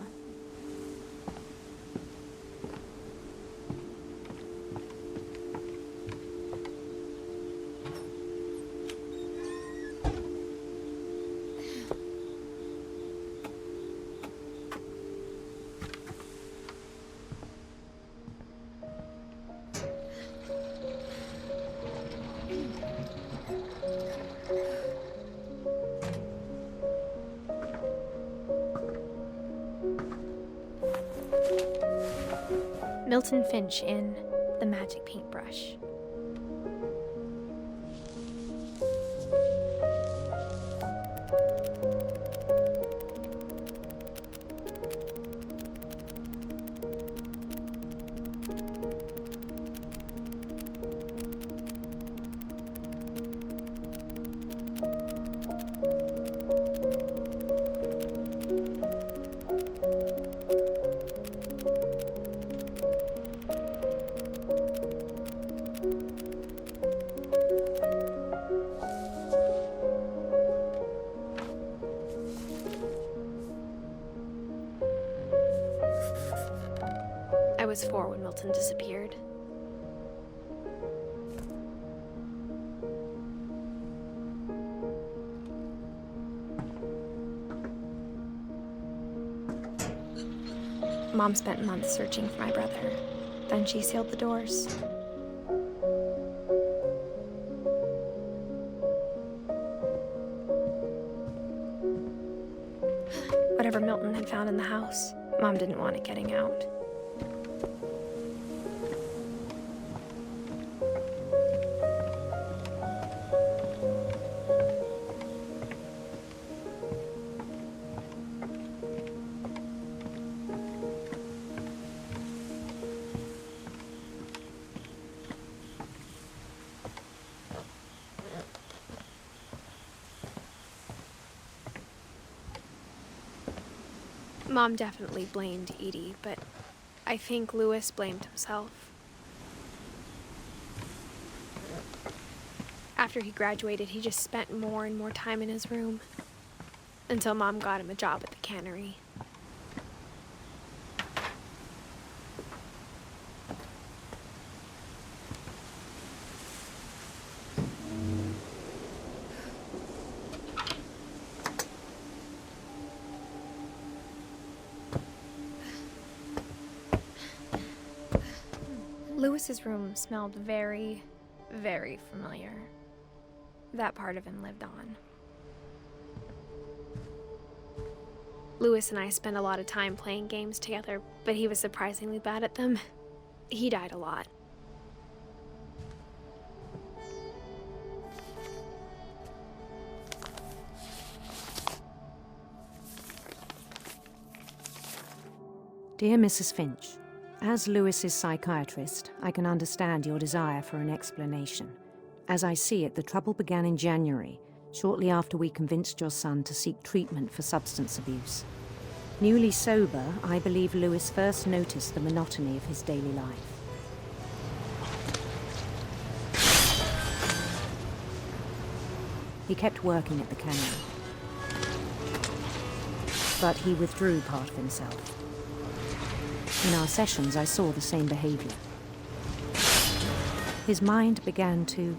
Milton Finch in The Magic Paintbrush. I was 4 when Milton disappeared. Mom spent months searching for my brother. Then she sealed the doors. Whatever Milton had found in the house, Mom didn't want it getting out. Mom definitely blamed Edie, but I think Louis blamed himself. After he graduated, he just spent more and more time in his room, until Mom got him a job at the cannery. Louis's room smelled very, very familiar. That part of him lived on. Louis and I spent a lot of time playing games together, but he was surprisingly bad at them. He died a lot. Dear Mrs. Finch, as Louis's psychiatrist, I can understand your desire for an explanation. As I see it, the trouble began in January, shortly after we convinced your son to seek treatment for substance abuse. Newly sober, I believe Louis first noticed the monotony of his daily life. He kept working at the cannery, but he withdrew part of himself. In our sessions, I saw the same behavior. His mind began to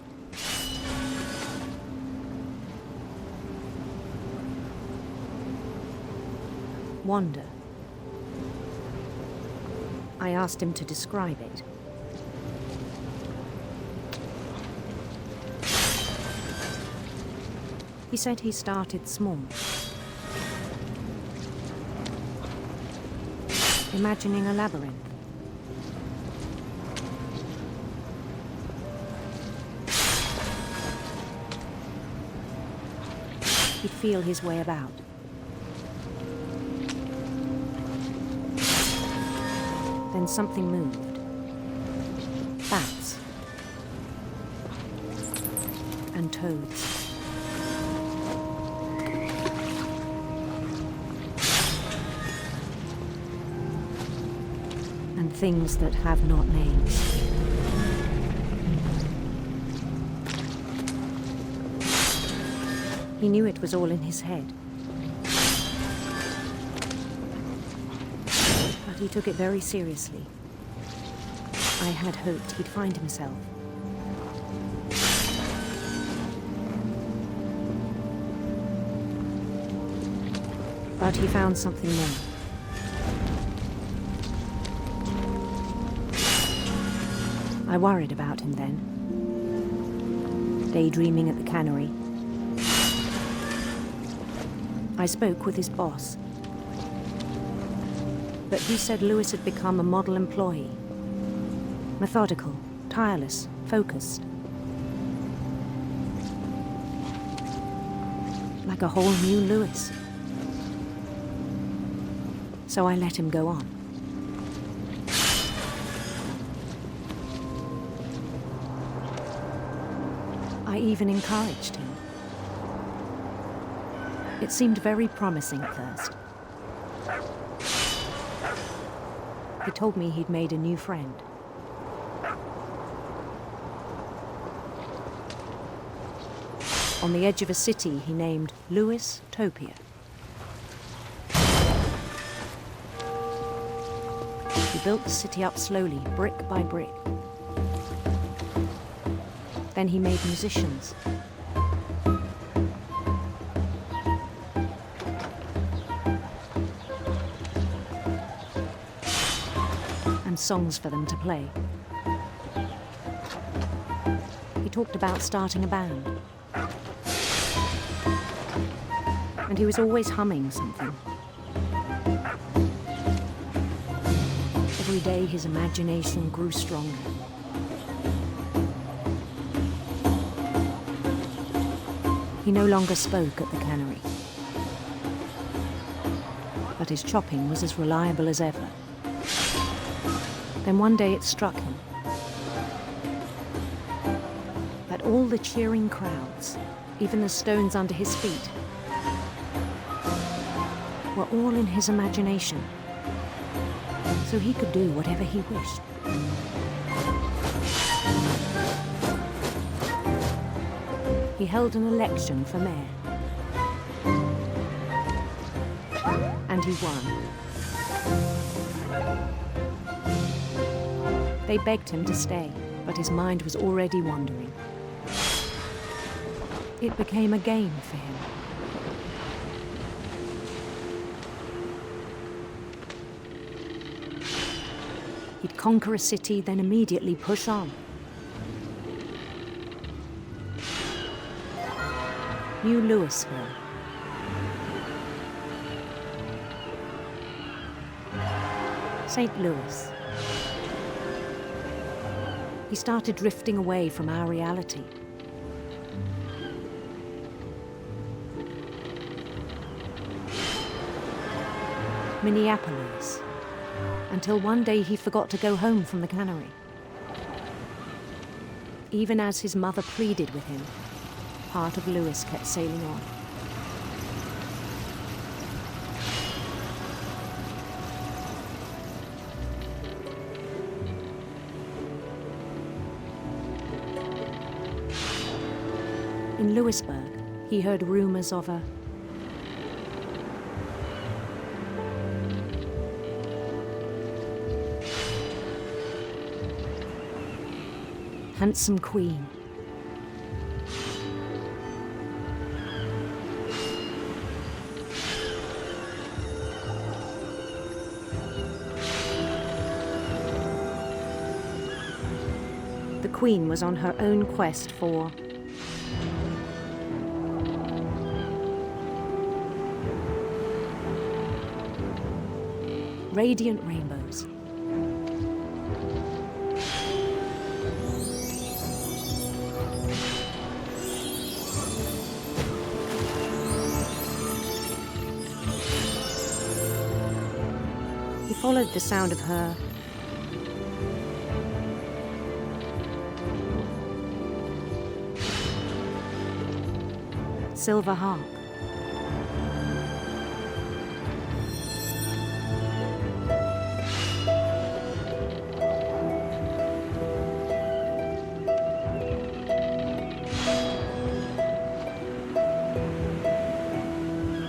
wander. I asked him to describe it. He said he started small, imagining a labyrinth. He'd feel his way about. something moved. Bats. And toads. And things that have not names. He knew it was all in his head. But he took it very seriously. I had hoped he'd find himself. But he found something more. I worried about him then. Daydreaming at the cannery. I spoke with his boss. But he said Lewis had become a model employee. Methodical, tireless, focused. Like a whole new Lewis. So I let him go on. I even encouraged him. It seemed very promising at first. He told me he'd made a new friend. On the edge of a city he named Lewis Topia. He built the city up slowly, brick by brick. Then he made musicians. And songs for them to play. He talked about starting a band. And he was always humming something. Every day his imagination grew stronger. He no longer spoke at the cannery. But his chopping was as reliable as ever. Then one day it struck him that all the cheering crowds, even the stones under his feet, were all in his imagination, so he could do whatever he wished. He held an election for mayor. And he won. They begged him to stay, but his mind was already wandering. It became a game for him. He'd conquer a city, then immediately push on. New Louisville. St. Louis. He started drifting away from our reality. Minneapolis. Until one day he forgot to go home from the cannery. Even as his mother pleaded with him, part of Lewis kept sailing on. In Lewisburg, he heard rumors of a handsome queen. The queen was on her own quest for radiant rainbows. He followed the sound of her silver harp.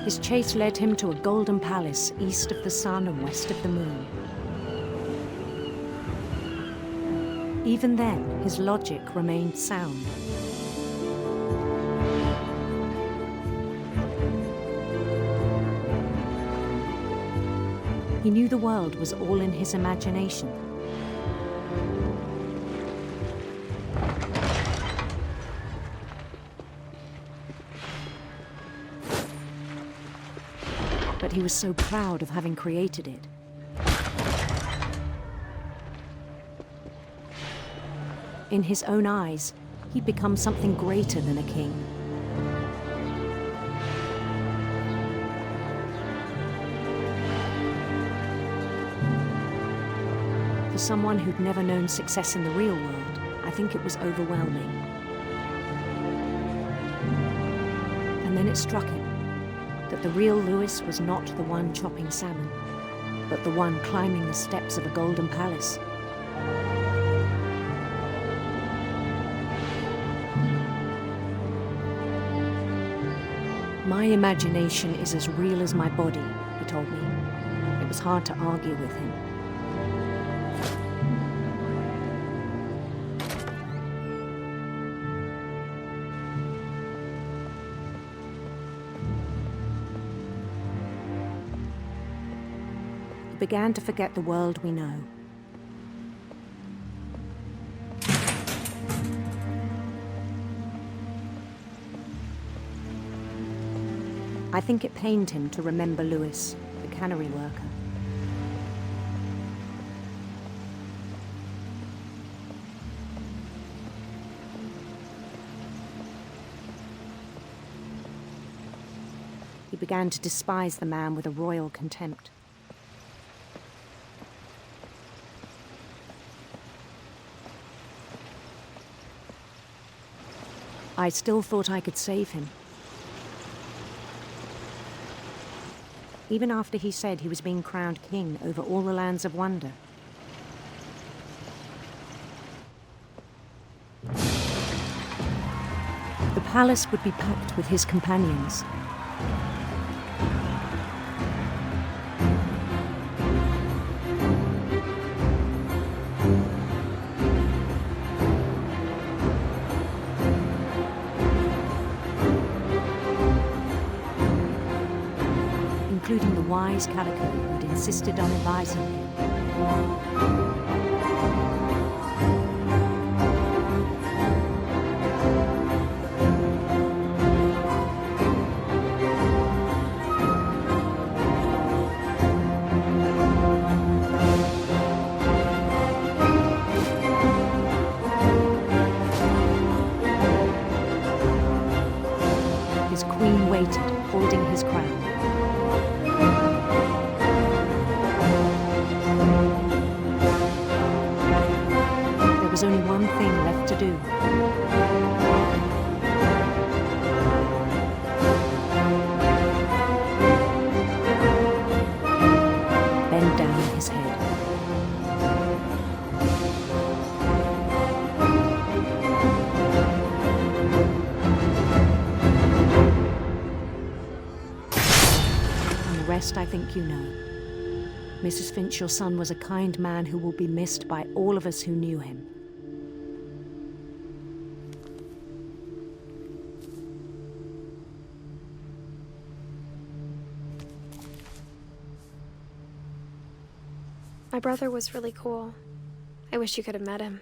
His chase led him to a golden palace east of the sun and west of the moon. Even then, his logic remained sound. He knew the world was all in his imagination. But he was so proud of having created it. In his own eyes, he'd become something greater than a king. For someone who'd never known success in the real world, I think it was overwhelming. And then it struck him that the real Lewis was not the one chopping salmon, but the one climbing the steps of a golden palace. My imagination is as real as my body, he told me. It was hard to argue with him. He began to forget the world we know. I think it pained him to remember Lewis, the cannery worker. He began to despise the man with a royal contempt. I still thought I could save him. Even after he said he was being crowned king over all the lands of wonder. The palace would be packed with his companions. Including the wise Calico who had insisted on advising him. His queen waited, holding his crown. There was only one thing left to do. Bend down his head. And the rest I think you know. Mrs. Finch, your son was a kind man who will be missed by all of us who knew him. My brother was really cool. I wish you could have met him.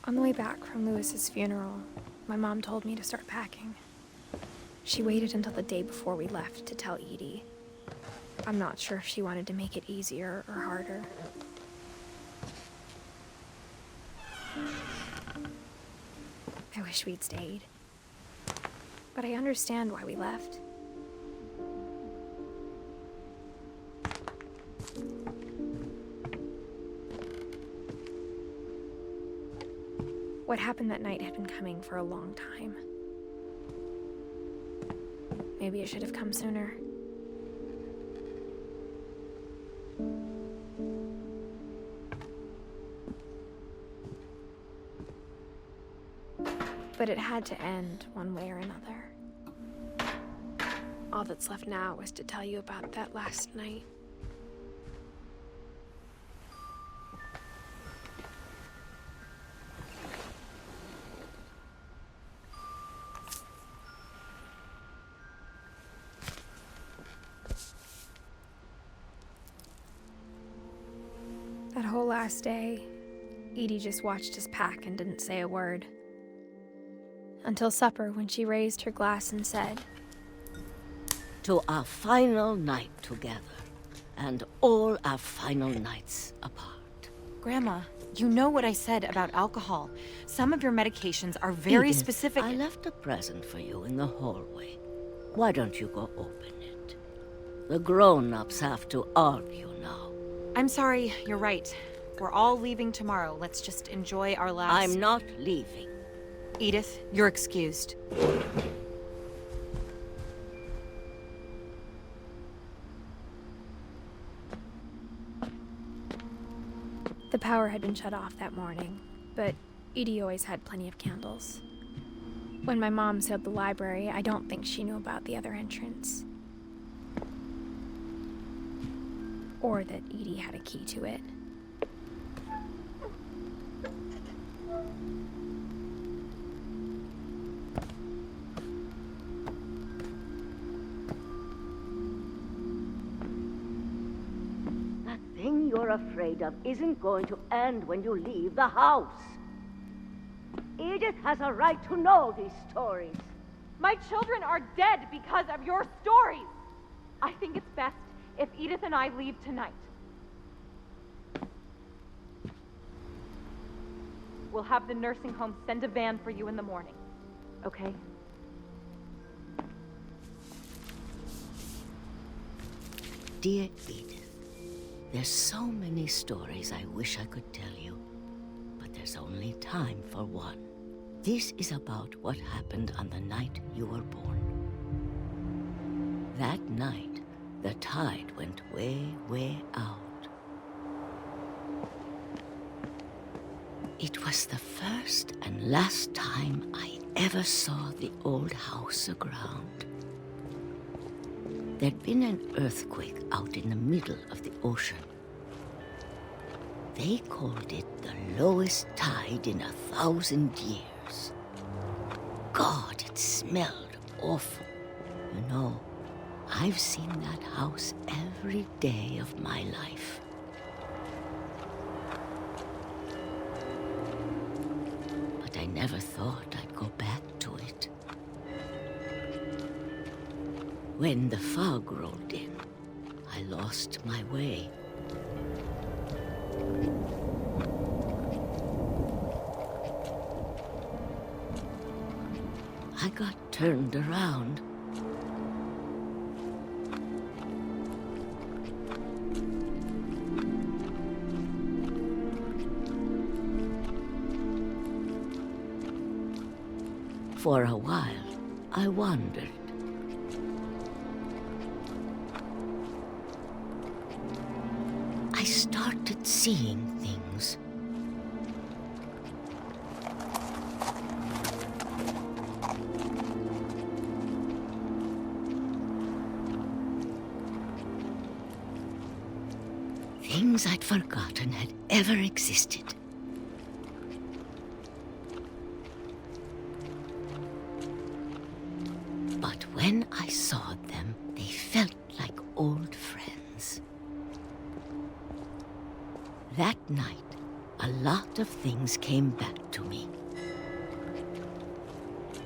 On the way back from Lewis's funeral, my mom told me to start packing. She waited until the day before we left to tell Edie. I'm not sure if she wanted to make it easier or harder. I wish we'd stayed. But I understand why we left. What happened that night had been coming for a long time. Maybe it should have come sooner. But it had to end one way or another. All that's left now is to tell you about that last night. That whole last day, Edie just watched us pack and didn't say a word. Until supper, when she raised her glass and said, "To our final night together, and all our final nights apart." Grandma, you know what I said about alcohol. Some of your medications are very Edith, specific. I left a present for you in the hallway. Why don't you go open it? The grown-ups have to argue now. I'm sorry, you're right. We're all leaving tomorrow. Let's just enjoy our last... I'm not leaving. Edith, you're excused. The power had been shut off that morning, but Edie always had plenty of candles. When my mom sealed the library, I don't think she knew about the other entrance. Or that Edie had a key to it. That thing you're afraid of isn't going to end when you leave the house. Edith has a right to know these stories. My children are dead because of your stories. I think it's best if Edith and I leave tonight. We'll have the nursing home send a van for you in the morning, okay? Dear Edith, there's so many stories I wish I could tell you, but there's only time for one. This is about what happened on the night you were born. That night, the tide went way, way out. It was the first and last time I ever saw the old house aground. There'd been an earthquake out in the middle of the ocean. They called it the lowest tide in 1,000 years. God, it smelled awful. You know, I've seen that house every day of my life. But I never thought I'd go back to it. When the fog rolled in, I lost my way. I got turned around. For a while, I wandered. I started seeing things. Things I'd forgotten had ever existed. But when I saw them, they felt like old friends. That night, a lot of things came back to me.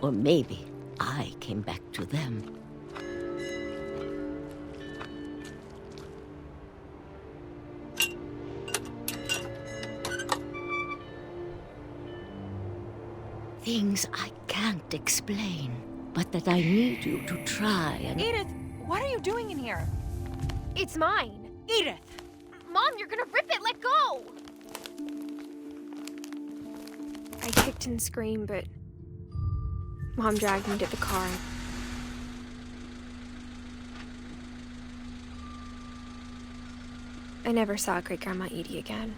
Or maybe I came back to them. Things I can't explain, but that I need you to try and... Edith, what are you doing in here? It's mine. Edith! Mom, you're gonna rip it! Let go! I kicked and screamed, but Mom dragged me to the car. I never saw Great-Grandma Edie again.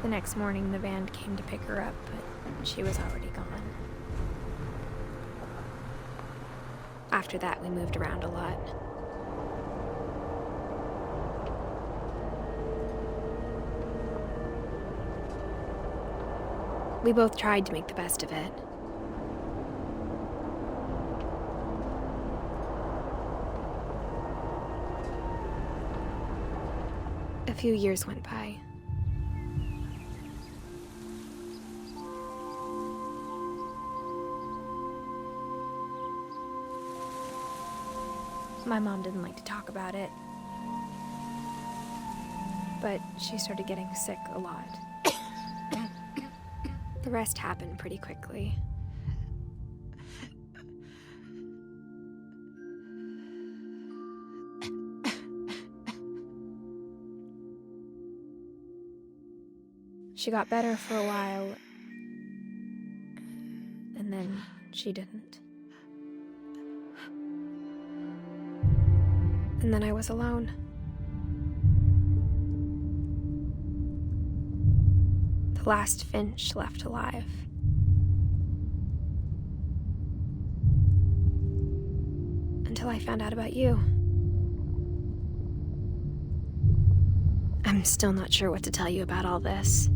The next morning, the band came to pick her up, but she was already gone. After that, we moved around a lot. We both tried to make the best of it. A few years went by. My mom didn't like to talk about it, but she started getting sick a lot. The rest happened pretty quickly. She got better for a while, and then she didn't. And then I was alone. The last Finch left alive. Until I found out about you. I'm still not sure what to tell you about all this.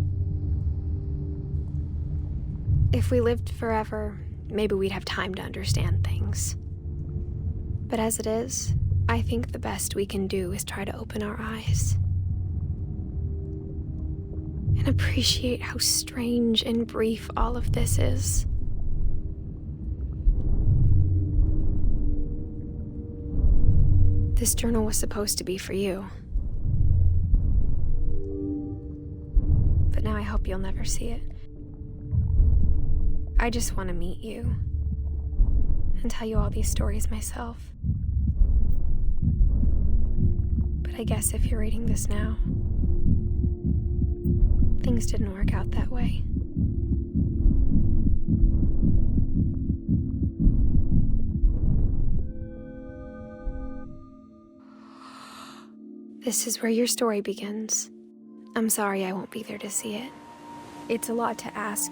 If we lived forever, maybe we'd have time to understand things. But as it is, I think the best we can do is try to open our eyes. And appreciate how strange and brief all of this is. This journal was supposed to be for you. But now I hope you'll never see it. I just want to meet you and tell you all these stories myself. But I guess if you're reading this now, things didn't work out that way. This is where your story begins. I'm sorry I won't be there to see it. It's a lot to ask,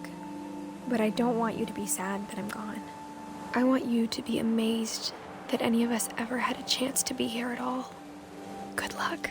but I don't want you to be sad that I'm gone. I want you to be amazed that any of us ever had a chance to be here at all. Good luck.